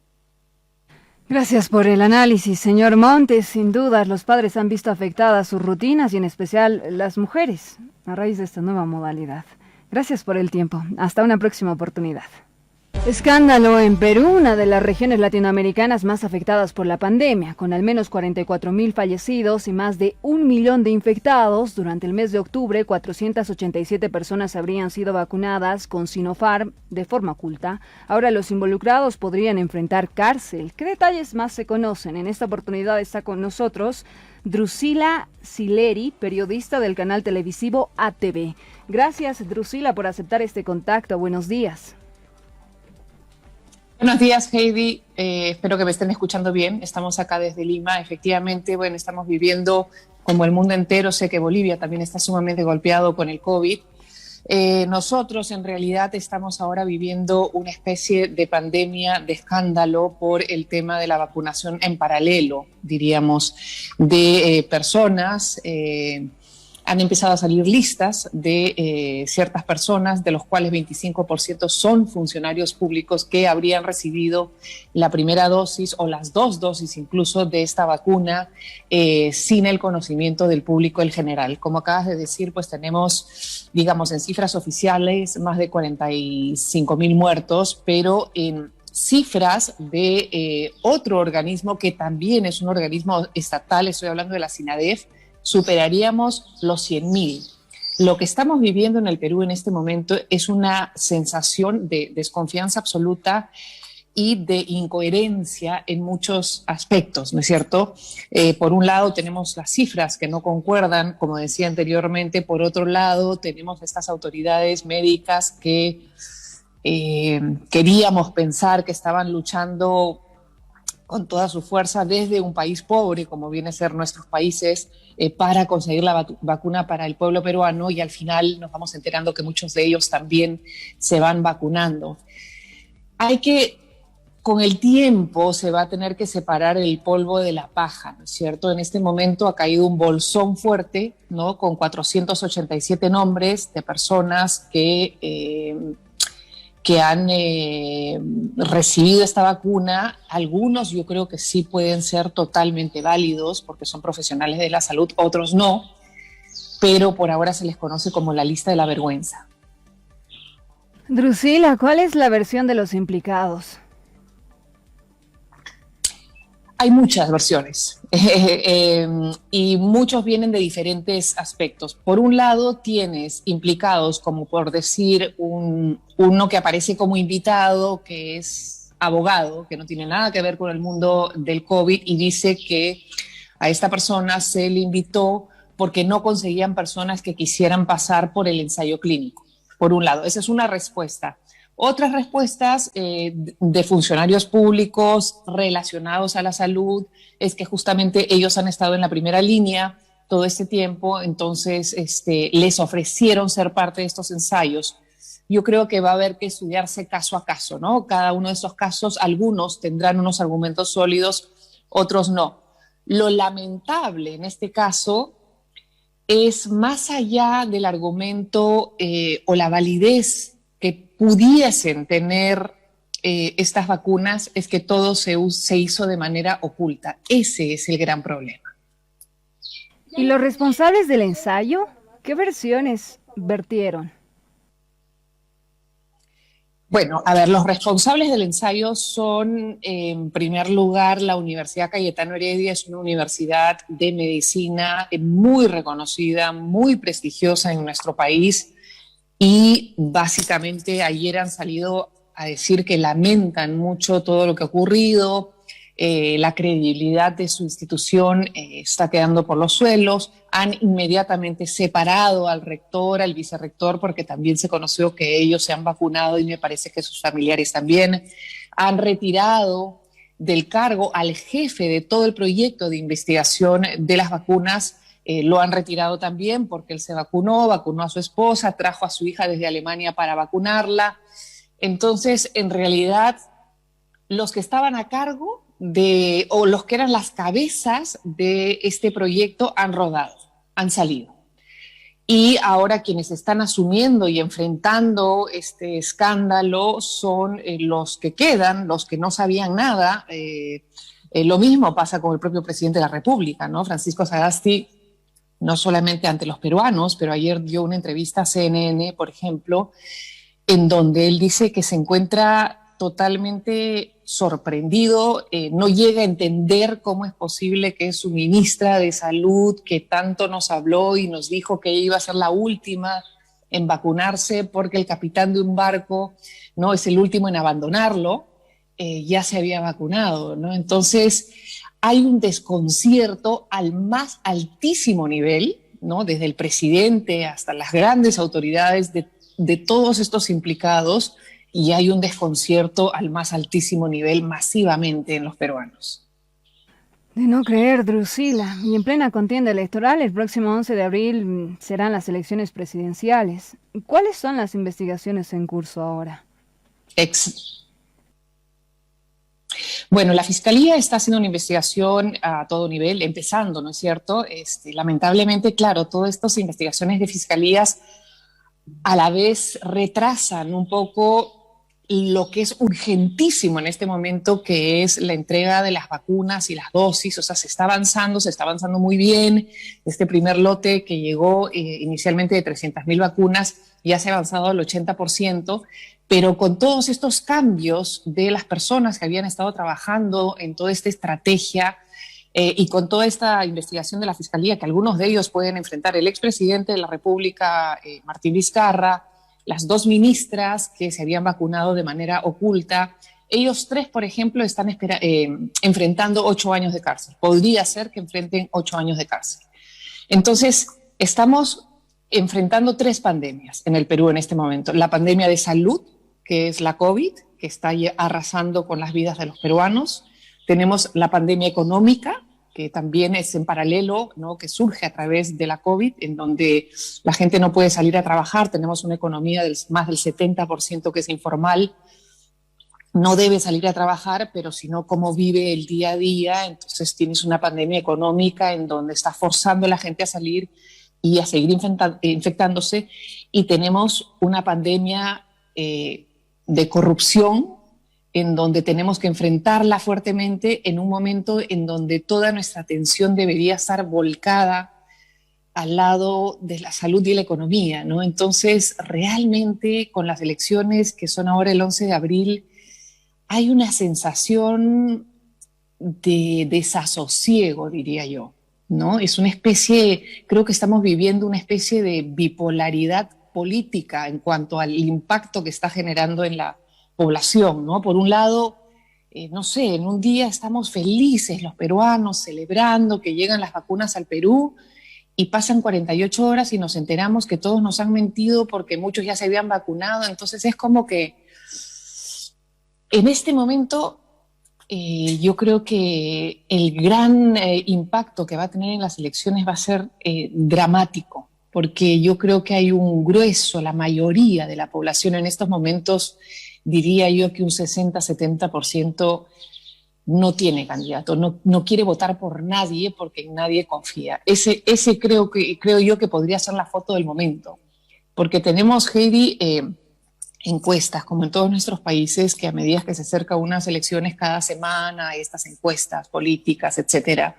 Gracias por el análisis, señor Montes. Sin duda, los padres han visto afectadas sus rutinas y en especial las mujeres a raíz de esta nueva modalidad. Gracias por el tiempo. Hasta una próxima oportunidad. Escándalo en Perú, una de las regiones latinoamericanas más afectadas por la pandemia, con al menos 44.000 fallecidos y más de 1 millón de infectados. Durante el mes de octubre, 487 personas habrían sido vacunadas con Sinopharm de forma oculta. Ahora los involucrados podrían enfrentar cárcel. ¿Qué detalles más se conocen? En esta oportunidad está con nosotros Drusila Sileri, periodista del canal televisivo ATV. Gracias, Drusila, por aceptar este contacto. Buenos días. Buenos días, Heidi. Espero que me estén escuchando bien. Estamos acá desde Lima. Efectivamente, bueno, estamos viviendo, como el mundo entero, sé que Bolivia también está sumamente golpeado con el COVID. Nosotros, en realidad, estamos ahora viviendo una especie de pandemia, de escándalo por el tema de la vacunación en paralelo, diríamos, de personas Han empezado a salir listas de ciertas personas, de los cuales 25% son funcionarios públicos que habrían recibido la primera dosis o las 2 dosis incluso de esta vacuna sin el conocimiento del público en general. Como acabas de decir, pues tenemos, digamos, en cifras oficiales más de 45.000 muertos, pero en cifras de otro organismo que también es un organismo estatal, estoy hablando de la SINADEF, superaríamos los 100.000. Lo que estamos viviendo en el Perú en este momento es una sensación de desconfianza absoluta y de incoherencia en muchos aspectos, ¿no es cierto? Por un lado tenemos las cifras que no concuerdan, como decía anteriormente, por otro lado tenemos estas autoridades médicas que queríamos pensar que estaban luchando con toda su fuerza desde un país pobre, como viene a ser nuestros países, para conseguir la vacuna para el pueblo peruano, y al final nos vamos enterando que muchos de ellos también se van vacunando. Con el tiempo se va a tener que separar el polvo de la paja, ¿no es cierto? En este momento ha caído un bolsón fuerte, ¿no? Con 487 nombres de personas que han recibido esta vacuna. Algunos yo creo que sí pueden ser totalmente válidos porque son profesionales de la salud, otros no, pero por ahora se les conoce como la lista de la vergüenza. Drusila, ¿cuál es la versión de los implicados? Hay muchas versiones y muchos vienen de diferentes aspectos. Por un lado tienes implicados, como por decir uno que aparece como invitado, que es abogado, que no tiene nada que ver con el mundo del COVID, y dice que a esta persona se le invitó porque no conseguían personas que quisieran pasar por el ensayo clínico. Por un lado, esa es una respuesta. Otras respuestas de funcionarios públicos relacionados a la salud es que justamente ellos han estado en la primera línea todo este tiempo, entonces les ofrecieron ser parte de estos ensayos. Yo creo que va a haber que estudiarse caso a caso, ¿no? Cada uno de estos casos, algunos tendrán unos argumentos sólidos, otros no. Lo lamentable en este caso es, más allá del argumento o la validez que pudiesen tener estas vacunas, es que todo se hizo de manera oculta. Ese es el gran problema. ¿Y los responsables del ensayo? ¿Qué versiones vertieron? Bueno, a ver, los responsables del ensayo son, en primer lugar, la Universidad Cayetano Heredia. Es una universidad de medicina muy reconocida, muy prestigiosa en nuestro país, y básicamente ayer han salido a decir que lamentan mucho todo lo que ha ocurrido. La credibilidad de su institución está quedando por los suelos. Han inmediatamente separado al rector, al vicerrector, porque también se conoció que ellos se han vacunado y me parece que sus familiares también. Han retirado del cargo al jefe de todo el proyecto de investigación de las vacunas. Lo han retirado también porque él se vacunó a su esposa, trajo a su hija desde Alemania para vacunarla. Entonces, en realidad, los que estaban a cargo o los que eran las cabezas de este proyecto han rodado, han salido. Y ahora quienes están asumiendo y enfrentando este escándalo son los que quedan, los que no sabían nada. Lo mismo pasa con el propio presidente de la República, ¿no? Francisco Sagasti, no solamente ante los peruanos, pero ayer dio una entrevista a CNN, por ejemplo, en donde él dice que se encuentra totalmente sorprendido, no llega a entender cómo es posible que su ministra de Salud, que tanto nos habló y nos dijo que iba a ser la última en vacunarse porque el capitán de un barco no es el último en abandonarlo, ya se había vacunado, ¿no? Entonces hay un desconcierto al más altísimo nivel, ¿no? Desde el presidente hasta las grandes autoridades de todos estos implicados, y hay un desconcierto al más altísimo nivel masivamente en los peruanos. De no creer, Drusila. Y en plena contienda electoral, el próximo 11 de abril serán las elecciones presidenciales. ¿Cuáles son las investigaciones en curso ahora? Bueno, la Fiscalía está haciendo una investigación a todo nivel, empezando, ¿no es cierto? Lamentablemente, claro, todas estas investigaciones de fiscalías a la vez retrasan un poco lo que es urgentísimo en este momento, que es la entrega de las vacunas y las dosis. O sea, se está avanzando muy bien. Este primer lote que llegó inicialmente de 300.000 vacunas ya se ha avanzado al 80%, pero con todos estos cambios de las personas que habían estado trabajando en toda esta estrategia y con toda esta investigación de la Fiscalía, que algunos de ellos pueden enfrentar el expresidente de la República, Martín Vizcarra, las 2 ministras que se habían vacunado de manera oculta, ellos 3, por ejemplo, están enfrentando 8 años de cárcel. Podría ser que enfrenten 8 años de cárcel. Entonces, estamos enfrentando 3 pandemias en el Perú en este momento. La pandemia de salud, que es la COVID, que está arrasando con las vidas de los peruanos. Tenemos la pandemia económica, que también es en paralelo, ¿no?, que surge a través de la COVID, en donde la gente no puede salir a trabajar. Tenemos una economía del más del 70% que es informal. No debe salir a trabajar, pero si no, ¿cómo vive el día a día? Entonces tienes una pandemia económica en donde está forzando a la gente a salir y a seguir infectándose. Y tenemos una pandemia de corrupción, en donde tenemos que enfrentarla fuertemente en un momento en donde toda nuestra atención debería estar volcada al lado de la salud y la economía, ¿no? Entonces, realmente, con las elecciones que son ahora el 11 de abril, hay una sensación de desasosiego, diría yo, ¿no? Es una especie, creo que estamos viviendo una especie de bipolaridad política en cuanto al impacto que está generando en la población, ¿no? Por un lado, no sé, en un día estamos felices los peruanos celebrando que llegan las vacunas al Perú y pasan 48 horas y nos enteramos que todos nos han mentido porque muchos ya se habían vacunado. Entonces es como que en este momento yo creo que el gran impacto que va a tener en las elecciones va a ser dramático, porque yo creo que hay un grueso, la mayoría de la población en estos momentos, diría yo que un 60-70% no tiene candidato, no quiere votar por nadie porque en nadie confía. Ese creo yo que podría ser la foto del momento, porque tenemos, Heidi, encuestas, como en todos nuestros países, que a medida que se acercan unas elecciones cada semana, estas encuestas políticas, etcétera,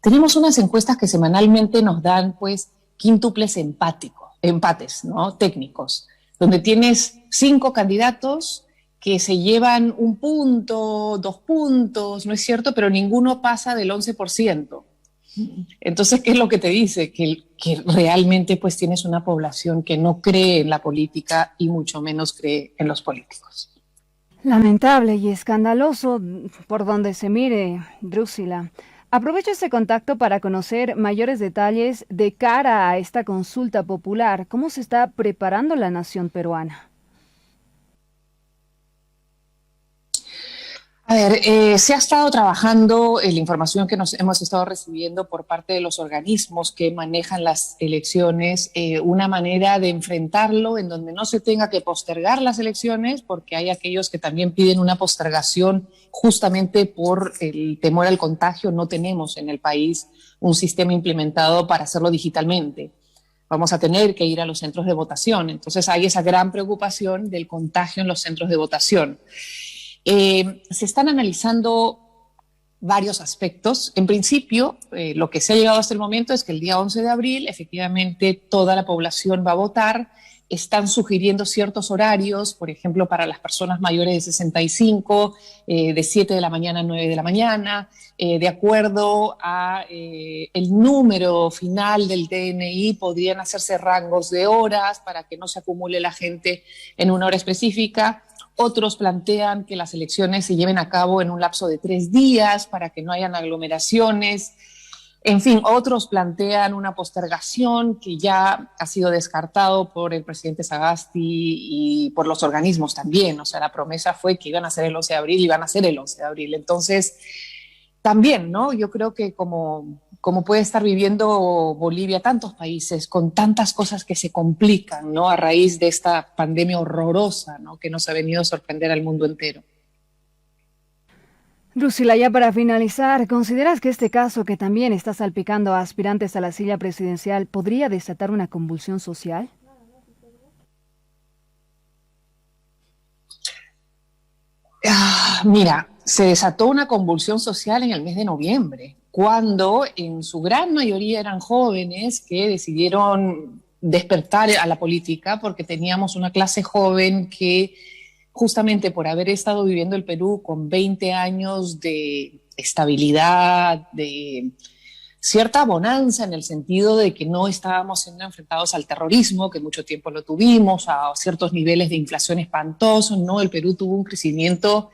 tenemos unas encuestas que semanalmente nos dan, pues, quíntuples empates, ¿no?, técnicos, donde tienes 5 candidatos que se llevan 1 punto, 2 puntos, ¿no es cierto? Pero ninguno pasa del 11%. Entonces, ¿qué es lo que te dice? Que realmente pues tienes una población que no cree en la política y mucho menos cree en los políticos. Lamentable y escandaloso por donde se mire, Drúxila. Aprovecho este contacto para conocer mayores detalles de cara a esta consulta popular. ¿Cómo se está preparando la nación peruana? A ver, se ha estado trabajando en la información que hemos estado recibiendo por parte de los organismos que manejan las elecciones, una manera de enfrentarlo en donde no se tenga que postergar las elecciones, porque hay aquellos que también piden una postergación justamente por el temor al contagio. No tenemos en el país un sistema implementado para hacerlo digitalmente. Vamos a tener que ir a los centros de votación. Entonces hay esa gran preocupación del contagio en los centros de votación. Se están analizando varios aspectos. En principio, lo que se ha llegado hasta el momento es que el día 11 de abril, efectivamente, toda la población va a votar. Están sugiriendo ciertos horarios, por ejemplo, para las personas mayores de 65, de 7 de la mañana a 9 de la mañana, de acuerdo a el número final del DNI, podrían hacerse rangos de horas para que no se acumule la gente en una hora específica. Otros plantean que las elecciones se lleven a cabo en un lapso de 3 días para que no hayan aglomeraciones. En fin, otros plantean una postergación que ya ha sido descartado por el presidente Sagasti y por los organismos también. O sea, la promesa fue que iban a ser el 11 de abril y van a ser el 11 de abril. Entonces, también, ¿no? Yo creo que como puede estar viviendo Bolivia, tantos países, con tantas cosas que se complican, ¿no?, a raíz de esta pandemia horrorosa, ¿no?, que nos ha venido a sorprender al mundo entero. Drusila, ya para finalizar, ¿consideras que este caso, que también está salpicando a aspirantes a la silla presidencial, podría desatar una convulsión social? Mira, se desató una convulsión social en el mes de noviembre, cuando en su gran mayoría eran jóvenes que decidieron despertar a la política porque teníamos una clase joven que justamente por haber estado viviendo el Perú con 20 años de estabilidad, de cierta bonanza en el sentido de que no estábamos siendo enfrentados al terrorismo, que mucho tiempo lo tuvimos, a ciertos niveles de inflación espantosos, ¿no? El Perú tuvo un crecimiento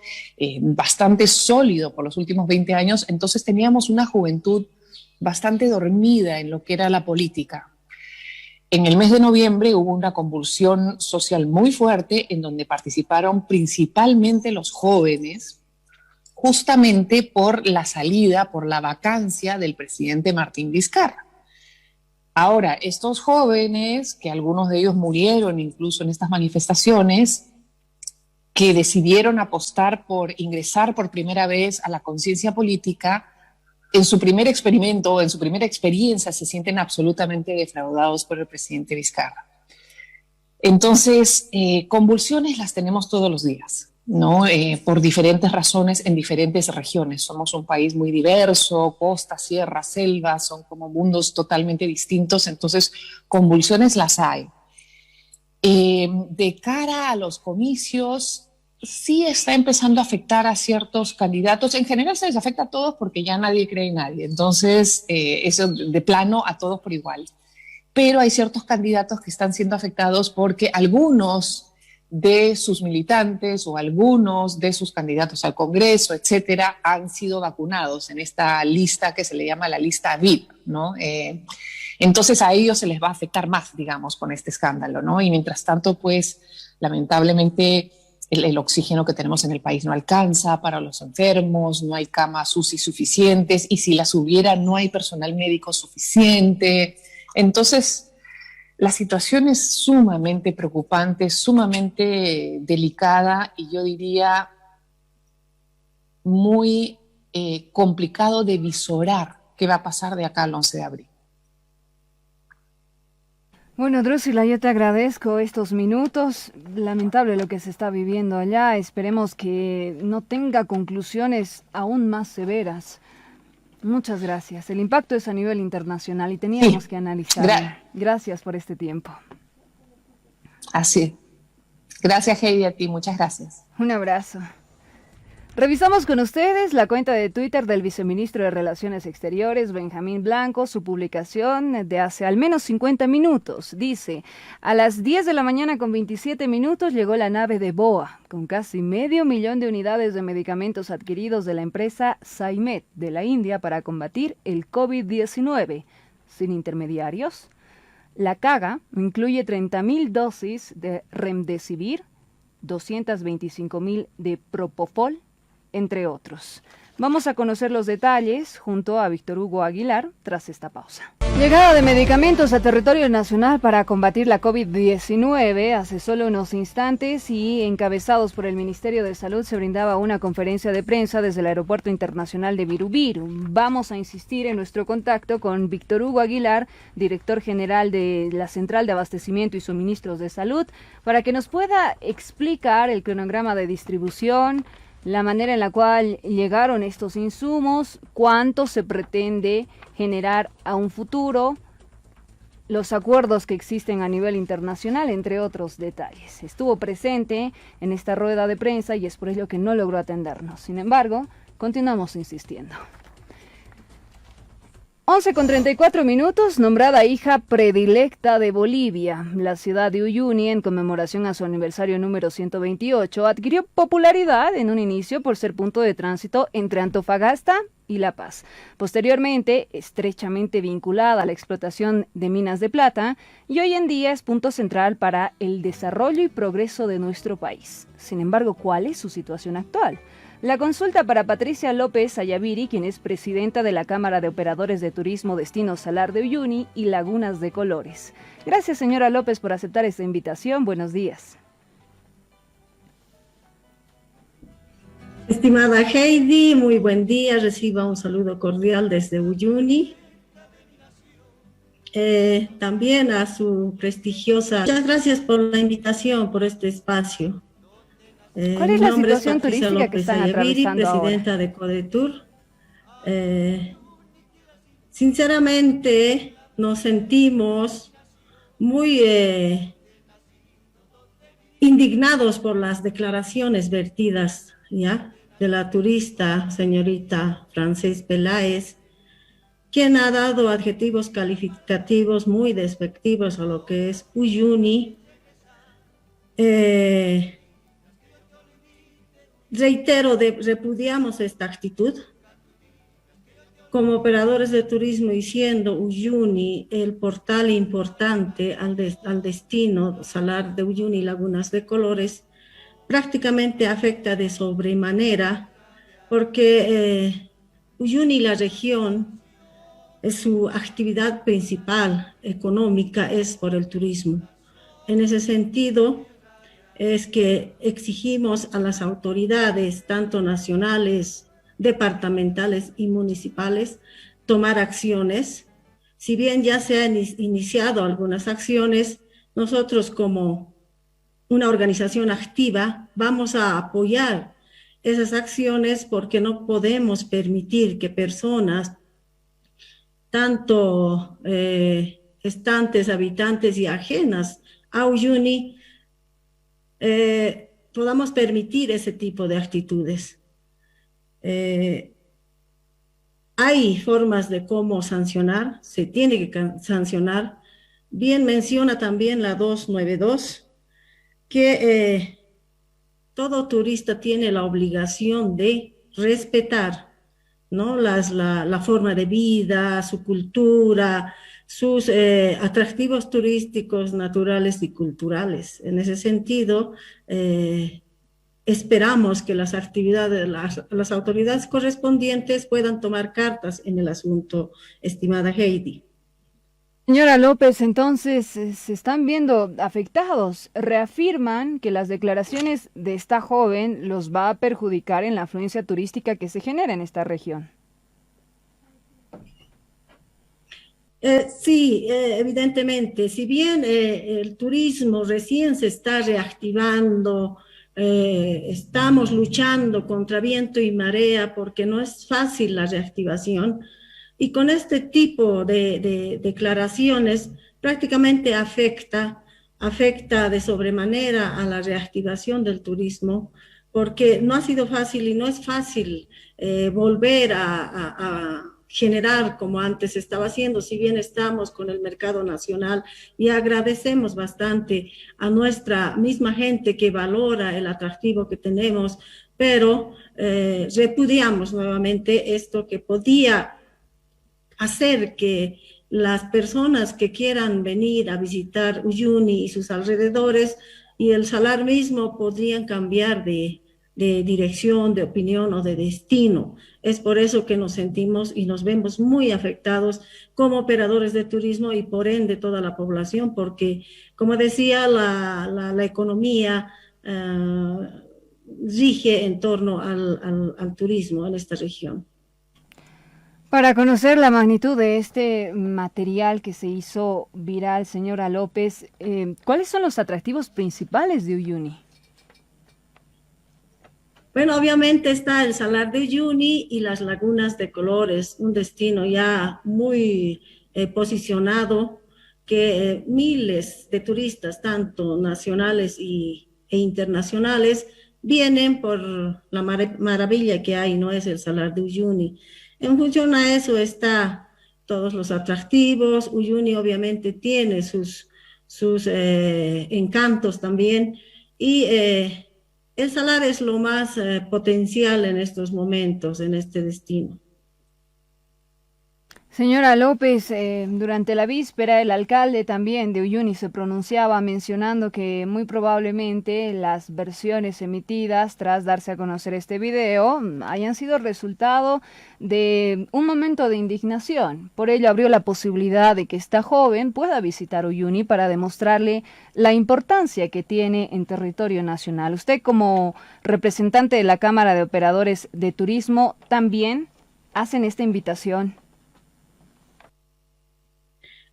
bastante sólido por los últimos 20 años, entonces teníamos una juventud bastante dormida en lo que era la política. En el mes de noviembre hubo una convulsión social muy fuerte en donde participaron principalmente los jóvenes, justamente por la salida, por la vacancia del presidente Martín Vizcarra. Ahora, estos jóvenes, que algunos de ellos murieron incluso en estas manifestaciones, que decidieron apostar por ingresar por primera vez a la conciencia política, en su primer experimento, en su primera experiencia, se sienten absolutamente defraudados por el presidente Vizcarra. Entonces, convulsiones las tenemos todos los días, ¿no? Por diferentes razones en diferentes regiones. Somos un país muy diverso, costa, sierra, selva, son como mundos totalmente distintos, entonces convulsiones las hay. De cara a los comicios, sí está empezando a afectar a ciertos candidatos. En general se les afecta a todos porque ya nadie cree en nadie, entonces eso de plano a todos por igual. Pero hay ciertos candidatos que están siendo afectados porque algunos de sus militantes o algunos de sus candidatos al Congreso, etcétera, han sido vacunados en esta lista que se le llama la lista VIP, ¿no? Entonces a ellos se les va a afectar más, digamos, con este escándalo, ¿no? Y mientras tanto, pues, lamentablemente, el oxígeno que tenemos en el país no alcanza para los enfermos, no hay camas UCI suficientes, y si las hubiera, no hay personal médico suficiente. Entonces, la situación es sumamente preocupante, sumamente delicada y yo diría muy complicado de visorar qué va a pasar de acá al 11 de abril. Bueno, Drusila, yo te agradezco estos minutos. Lamentable lo que se está viviendo allá. Esperemos que no tenga conclusiones aún más severas. Muchas gracias. El impacto es a nivel internacional y teníamos que analizarlo. Gracias por este tiempo. Así. Gracias, Heidi, a ti. Muchas gracias. Un abrazo. Revisamos con ustedes la cuenta de Twitter del viceministro de Relaciones Exteriores, Benjamín Blanco, su publicación de hace al menos 50 minutos. Dice, a las 10 de la mañana con 27 minutos llegó la nave de BOA, con casi 500,000 de unidades de medicamentos adquiridos de la empresa Saimed de la India para combatir el COVID-19. Sin intermediarios. La carga incluye 30,000 dosis de Remdesivir, 225,000 de Propofol, entre otros. Vamos a conocer los detalles junto a Víctor Hugo Aguilar tras esta pausa. Llegada de medicamentos a territorio nacional para combatir la COVID-19. Hace solo unos instantes y encabezados por el Ministerio de Salud se brindaba una conferencia de prensa desde el Aeropuerto Internacional de Viru. Vamos a insistir en nuestro contacto con Víctor Hugo Aguilar, director general de la Central de Abastecimiento y Suministros de Salud, para que nos pueda explicar el cronograma de distribución, la manera en la cual llegaron estos insumos, cuánto se pretende generar a un futuro, los acuerdos que existen a nivel internacional, entre otros detalles. Estuvo presente en esta rueda de prensa y es por ello que no logró atendernos. Sin embargo, continuamos insistiendo. 11:34, nombrada hija predilecta de Bolivia. La ciudad de Uyuni, en conmemoración a su aniversario número 128, adquirió popularidad en un inicio por ser punto de tránsito entre Antofagasta y La Paz. Posteriormente, estrechamente vinculada a la explotación de minas de plata, y hoy en día es punto central para el desarrollo y progreso de nuestro país. Sin embargo, ¿cuál es su situación actual? La consulta para Patricia López Ayaviri, quien es presidenta de la Cámara de Operadores de Turismo Destino Salar de Uyuni y Lagunas de Colores. Gracias, señora López, por aceptar esta invitación. Buenos días. Estimada Heidi, muy buen día. Reciba un saludo cordial desde Uyuni. También a su prestigiosa... Muchas gracias por la invitación, por este espacio. ¿Cuál es Mi la nombre es situación Patricia turística que López están Ayaviri, atravesando ahora? presidenta de Codetur. Sinceramente, nos sentimos muy indignados por las declaraciones vertidas, ¿ya?, de la turista señorita Frances Peláez, quien ha dado adjetivos calificativos muy despectivos a lo que es Uyuni. Reitero, repudiamos esta actitud. Como operadores de turismo y siendo Uyuni el portal importante al destino Salar de Uyuni, Lagunas de Colores, prácticamente afecta de sobremanera porque Uyuni, la región, su actividad principal económica es por el turismo. En ese sentido, es que exigimos a las autoridades, tanto nacionales, departamentales y municipales, tomar acciones. Si bien ya se han iniciado algunas acciones, nosotros como una organización activa vamos a apoyar esas acciones porque no podemos permitir que personas, tanto estantes, habitantes y ajenas a Uyuni, podamos permitir ese tipo de actitudes. Hay formas de cómo sancionar, se tiene que sancionar. Bien menciona también la 292, que todo turista tiene la obligación de respetar, ¿no?, la forma de vida, su cultura, sus atractivos turísticos, naturales y culturales. En ese sentido, esperamos que las autoridades correspondientes puedan tomar cartas en el asunto, estimada Heidi. Señora López, entonces se están viendo afectados. Reafirman que las declaraciones de esta joven los va a perjudicar en la afluencia turística que se genera en esta región. Sí, evidentemente, si bien el turismo recién se está reactivando, estamos luchando contra viento y marea porque no es fácil la reactivación, y con este tipo de declaraciones prácticamente afecta de sobremanera a la reactivación del turismo, porque no ha sido fácil y no es fácil volver a generar como antes se estaba haciendo, si bien estamos con el mercado nacional y agradecemos bastante a nuestra misma gente que valora el atractivo que tenemos, pero repudiamos nuevamente esto que podía hacer que las personas que quieran venir a visitar Uyuni y sus alrededores y el Salar mismo podrían cambiar de dirección, de opinión o de destino. Es por eso que nos sentimos y nos vemos muy afectados como operadores de turismo y por ende toda la población, porque, como decía, la economía rige en torno al turismo en esta región. Para conocer la magnitud de este material que se hizo viral, señora López, ¿cuáles son los atractivos principales de Uyuni? Bueno, obviamente está el Salar de Uyuni y las Lagunas de Colores, un destino ya muy posicionado que miles de turistas, tanto nacionales e internacionales, vienen por la maravilla que hay, ¿no?, es el Salar de Uyuni. En función a eso está todos los atractivos. Uyuni obviamente tiene sus encantos también y el Salar es lo más potencial en estos momentos, en este destino. Señora López, durante la víspera el alcalde también de Uyuni se pronunciaba mencionando que muy probablemente las versiones emitidas tras darse a conocer este video hayan sido resultado de un momento de indignación. Por ello abrió la posibilidad de que esta joven pueda visitar Uyuni para demostrarle la importancia que tiene en territorio nacional. Usted, como representante de la Cámara de Operadores de Turismo, también hacen esta invitación.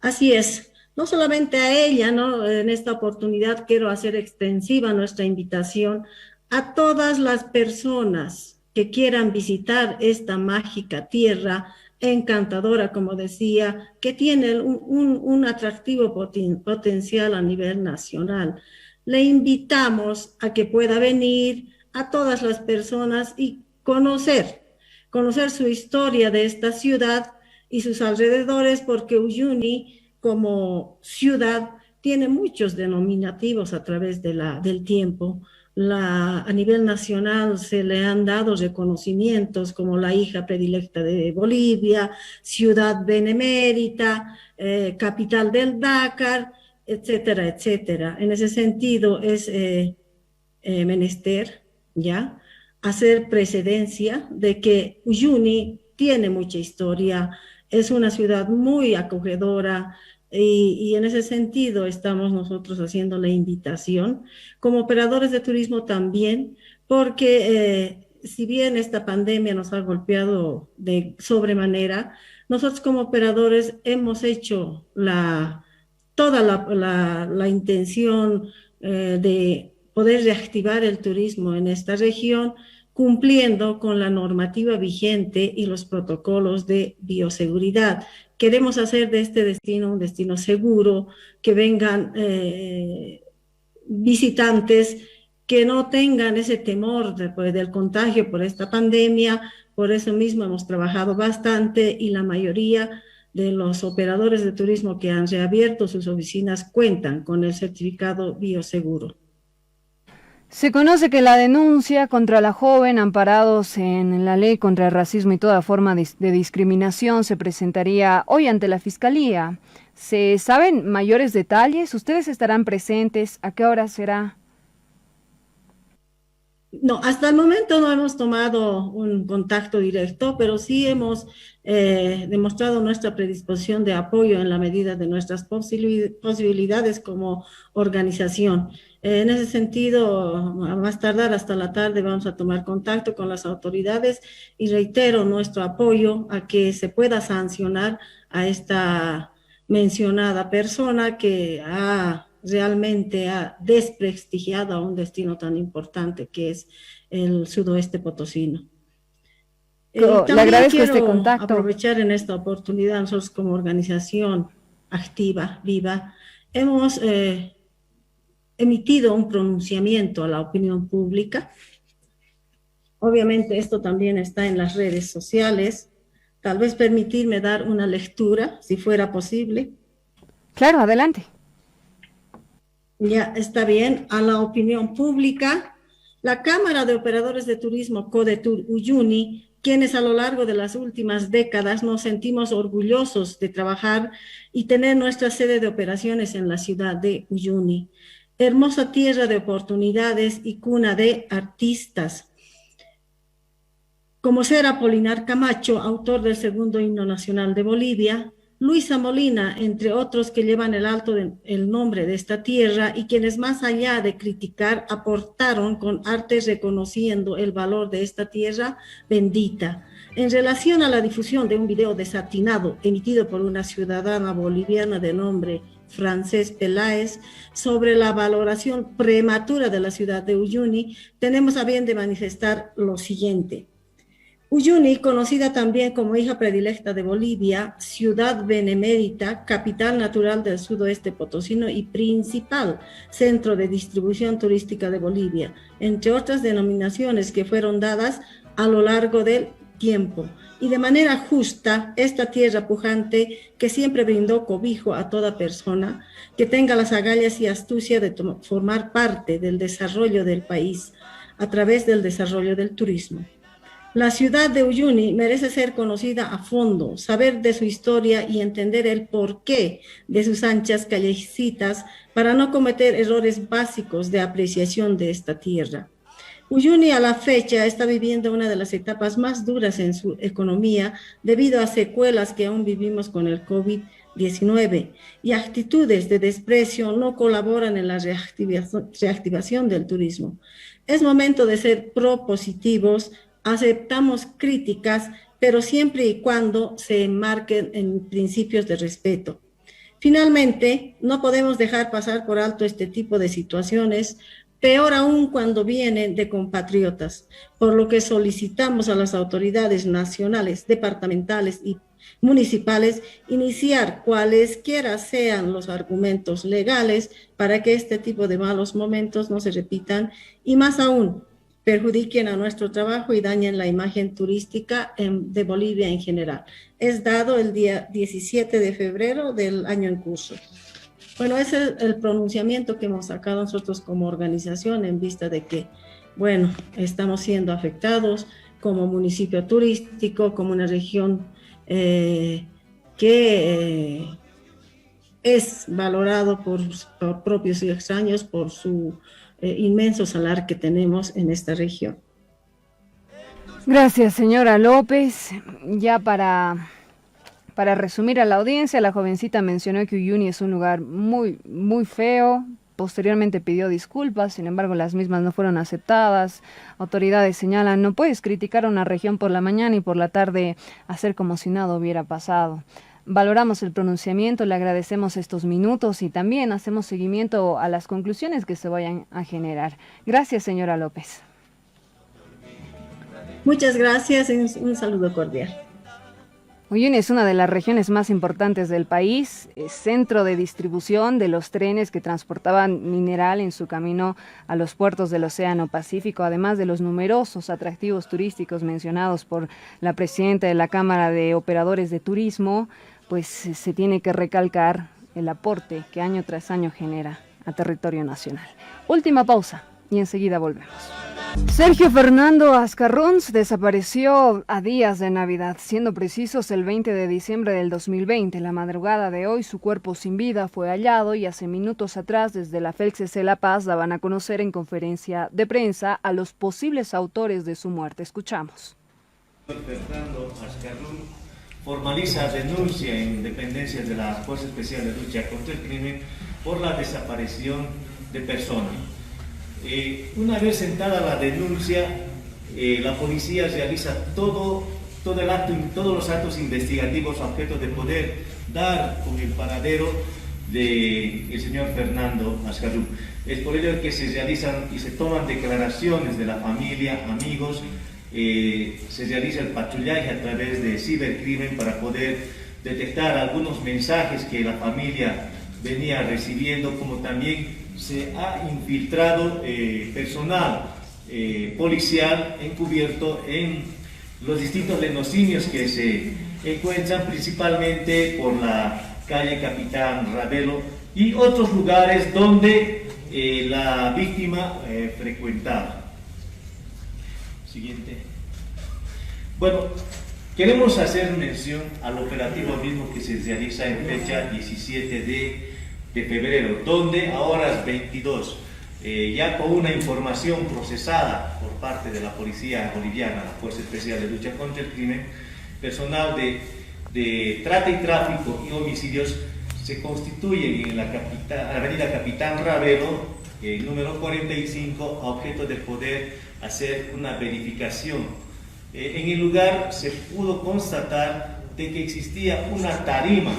Así es, no solamente a ella, ¿no? En esta oportunidad quiero hacer extensiva nuestra invitación a todas las personas que quieran visitar esta mágica tierra encantadora, como decía, que tiene un atractivo potencial a nivel nacional. Le invitamos a que pueda venir a todas las personas y conocer su historia de esta ciudad y sus alrededores, porque Uyuni como ciudad tiene muchos denominativos a través del tiempo. A nivel nacional se le han dado reconocimientos como la hija predilecta de Bolivia, ciudad benemérita, capital del Dakar, etcétera, etcétera. En ese sentido es menester, ¿ya?, hacer precedencia de que Uyuni tiene mucha historia, es una ciudad muy acogedora y en ese sentido estamos nosotros haciendo la invitación como operadores de turismo también, porque si bien esta pandemia nos ha golpeado de sobremanera, nosotros como operadores hemos hecho toda la intención de poder reactivar el turismo en esta región, cumpliendo con la normativa vigente y los protocolos de bioseguridad. Queremos hacer de este destino un destino seguro, que vengan visitantes que no tengan ese temor del contagio por esta pandemia. Por eso mismo hemos trabajado bastante y la mayoría de los operadores de turismo que han reabierto sus oficinas cuentan con el certificado bioseguro. Se conoce que la denuncia contra la joven, amparados en la ley contra el racismo y toda forma de discriminación, se presentaría hoy ante la Fiscalía. ¿Se saben mayores detalles? ¿Ustedes estarán presentes? ¿A qué hora será? No, hasta el momento no hemos tomado un contacto directo, pero sí hemos demostrado nuestra predisposición de apoyo en la medida de nuestras posibilidades como organización. En ese sentido, a más tardar hasta la tarde vamos a tomar contacto con las autoridades y reitero nuestro apoyo a que se pueda sancionar a esta mencionada persona que realmente ha desprestigiado a un destino tan importante que es el sudoeste potosino. Le agradezco este contacto. Aprovechar en esta oportunidad, nosotros como organización activa, viva, hemos emitido un pronunciamiento a la opinión pública. Obviamente esto también está en las redes sociales. Tal vez permitirme dar una lectura, si fuera posible. Claro, adelante. Ya, está bien. A la opinión pública, la Cámara de Operadores de Turismo Codetur Uyuni, quienes a lo largo de las últimas décadas nos sentimos orgullosos de trabajar y tener nuestra sede de operaciones en la ciudad de Uyuni. Hermosa tierra de oportunidades y cuna de artistas. Como ser Apolinar Camacho, autor del segundo himno nacional de Bolivia, Luisa Molina, entre otros que llevan el nombre de esta tierra y quienes más allá de criticar aportaron con arte reconociendo el valor de esta tierra bendita. En relación a la difusión de un video desatinado emitido por una ciudadana boliviana de nombre Francés Peláez sobre la valoración prematura de la ciudad de Uyuni, tenemos a bien de manifestar lo siguiente. Uyuni, conocida también como hija predilecta de Bolivia, ciudad benemérita, capital natural del sudoeste potosino y principal centro de distribución turística de Bolivia, entre otras denominaciones que fueron dadas a lo largo del tiempo. Y de manera justa, esta tierra pujante que siempre brindó cobijo a toda persona que tenga las agallas y astucia de formar parte del desarrollo del país a través del desarrollo del turismo. La ciudad de Uyuni merece ser conocida a fondo, saber de su historia y entender el porqué de sus anchas callecitas para no cometer errores básicos de apreciación de esta tierra. Uyuni a la fecha está viviendo una de las etapas más duras en su economía debido a secuelas que aún vivimos con el COVID-19 y actitudes de desprecio no colaboran en la reactivación del turismo. Es momento de ser propositivos. Aceptamos críticas, pero siempre y cuando se enmarquen en principios de respeto. Finalmente, no podemos dejar pasar por alto este tipo de situaciones, peor aún cuando vienen de compatriotas, por lo que solicitamos a las autoridades nacionales, departamentales y municipales iniciar cualesquiera sean los argumentos legales para que este tipo de malos momentos no se repitan y más aún, perjudiquen a nuestro trabajo y dañen la imagen turística de Bolivia en general. Es dado el día 17 de febrero del año en curso. Bueno, ese es el pronunciamiento que hemos sacado nosotros como organización en vista de que, bueno, estamos siendo afectados como municipio turístico, como una región que es valorado por propios y extraños por su inmenso salar que tenemos en esta región. Gracias, señora López. Ya para resumir a la audiencia, la jovencita mencionó que Uyuni es un lugar muy, muy feo. Posteriormente pidió disculpas, sin embargo las mismas no fueron aceptadas. Autoridades señalan, no puedes criticar a una región por la mañana y por la tarde hacer como si nada hubiera pasado. Valoramos el pronunciamiento, le agradecemos estos minutos y también hacemos seguimiento a las conclusiones que se vayan a generar. Gracias, señora López. Muchas gracias y un saludo cordial. Uyuni es una de las regiones más importantes del país, es centro de distribución de los trenes que transportaban mineral en su camino a los puertos del Océano Pacífico, además de los numerosos atractivos turísticos mencionados por la presidenta de la Cámara de Operadores de Turismo, pues se tiene que recalcar el aporte que año tras año genera a territorio nacional. Última pausa y enseguida volvemos. Sergio Fernando Ascarrons desapareció a días de Navidad, siendo precisos el 20 de diciembre del 2020. La madrugada de hoy su cuerpo sin vida fue hallado y hace minutos atrás desde la FELCC La Paz daban a conocer en conferencia de prensa a los posibles autores de su muerte. Escuchamos. Fernando Ascarrons formaliza denuncia en dependencias de la Fuerza Especial de Lucha contra el Crimen por la desaparición de personas. Una vez sentada la denuncia, la policía realiza todos los actos investigativos a objeto de poder dar con el paradero del señor Fernando Ascarrons. Es por ello que se realizan y se toman declaraciones de la familia, amigos, se realiza el patrullaje a través de cibercrimen para poder detectar algunos mensajes que la familia venía recibiendo, como también se ha infiltrado personal policial encubierto en los distintos lenocindios que se encuentran principalmente por la calle Capitán Ravelo y otros lugares donde la víctima frecuentaba. Siguiente. Bueno, queremos hacer mención al operativo mismo que se realiza en fecha 17 de febrero, donde a horas 22, ya con una información procesada por parte de la policía boliviana, la Fuerza Especial de Lucha contra el Crimen, personal de trata y tráfico y homicidios se constituyen en la avenida Capitán Ravelo, número 45, a objeto de poder hacer una verificación. En el lugar se pudo constatar de que existía una tarima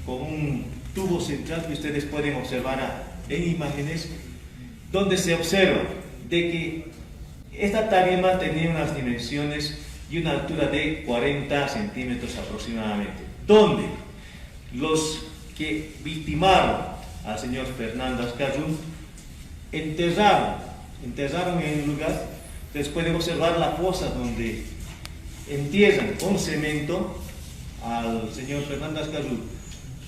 con un tubo central que ustedes pueden observar en imágenes, donde se observa de que esta tarima tenía unas dimensiones y una altura de 40 centímetros aproximadamente, donde los que victimaron al señor Fernando Ascarrons enterraron en el lugar. Ustedes pueden observar la fosa donde entierran con cemento al señor Fernando Ascarrons.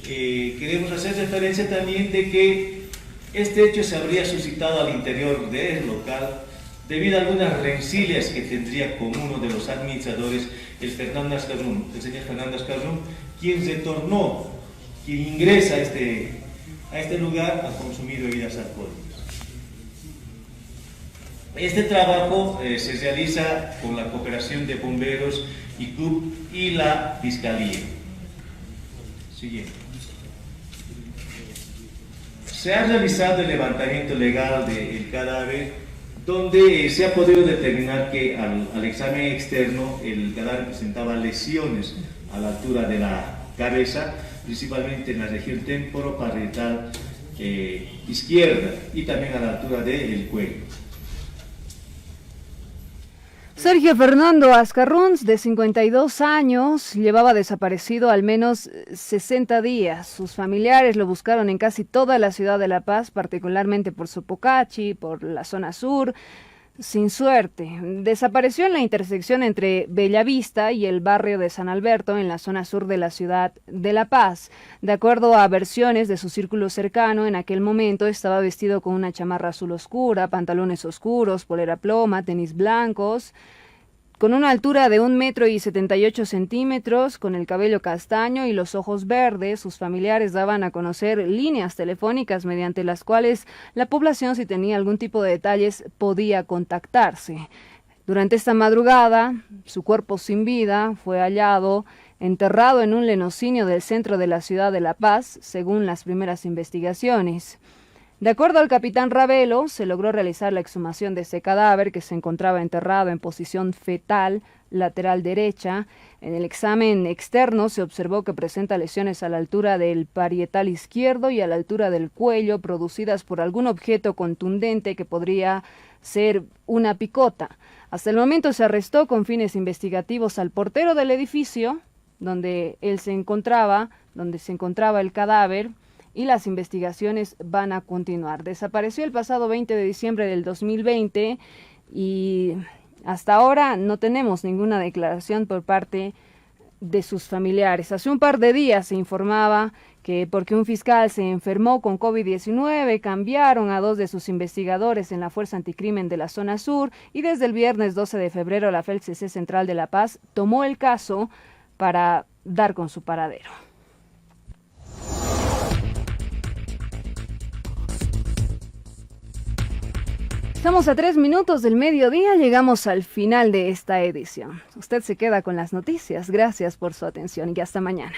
Queremos hacer referencia también de que este hecho se habría suscitado al interior del local, debido a algunas rencillas que tendría con uno de los administradores, el señor Fernando Ascarrón, quien retornó, quien ingresa a este lugar a consumir bebidas alcohólicas. Este trabajo se realiza con la cooperación de bomberos y CUP y la Fiscalía. Siguiente. Se ha realizado el levantamiento legal del cadáver, donde se ha podido determinar que al examen externo el cadáver presentaba lesiones a la altura de la cabeza, principalmente en la región temporoparietal izquierda y también a la altura del cuello. Sergio Fernando Ascarrons, de 52 años, llevaba desaparecido al menos 60 días. Sus familiares lo buscaron en casi toda la ciudad de La Paz, particularmente por Sopocachi, por la zona sur, sin suerte. Desapareció en la intersección entre Bellavista y el barrio de San Alberto, en la zona sur de la ciudad de La Paz. De acuerdo a versiones de su círculo cercano, en aquel momento estaba vestido con una chamarra azul oscura, pantalones oscuros, polera ploma, tenis blancos, con una altura de 1,78 m, con el cabello castaño y los ojos verdes. Sus familiares daban a conocer líneas telefónicas mediante las cuales la población, si tenía algún tipo de detalles, podía contactarse. Durante esta madrugada, su cuerpo sin vida fue hallado enterrado en un lenocinio del centro de la ciudad de La Paz, según las primeras investigaciones. De acuerdo al capitán Ravelo, se logró realizar la exhumación de ese cadáver, que se encontraba enterrado en posición fetal, lateral derecha. En el examen externo se observó que presenta lesiones a la altura del parietal izquierdo y a la altura del cuello, producidas por algún objeto contundente que podría ser una picota. Hasta el momento se arrestó con fines investigativos al portero del edificio donde se encontraba el cadáver, y las investigaciones van a continuar. Desapareció el pasado 20 de diciembre del 2020 y hasta ahora no tenemos ninguna declaración por parte de sus familiares. Hace un par de días se informaba que porque un fiscal se enfermó con COVID-19, cambiaron a 2 de sus investigadores en la Fuerza Anticrimen de la zona sur, y desde el viernes 12 de febrero la FELCC Central de La Paz tomó el caso para dar con su paradero. Estamos a 3 minutos del mediodía, llegamos al final de esta edición. Usted se queda con las noticias. Gracias por su atención y hasta mañana.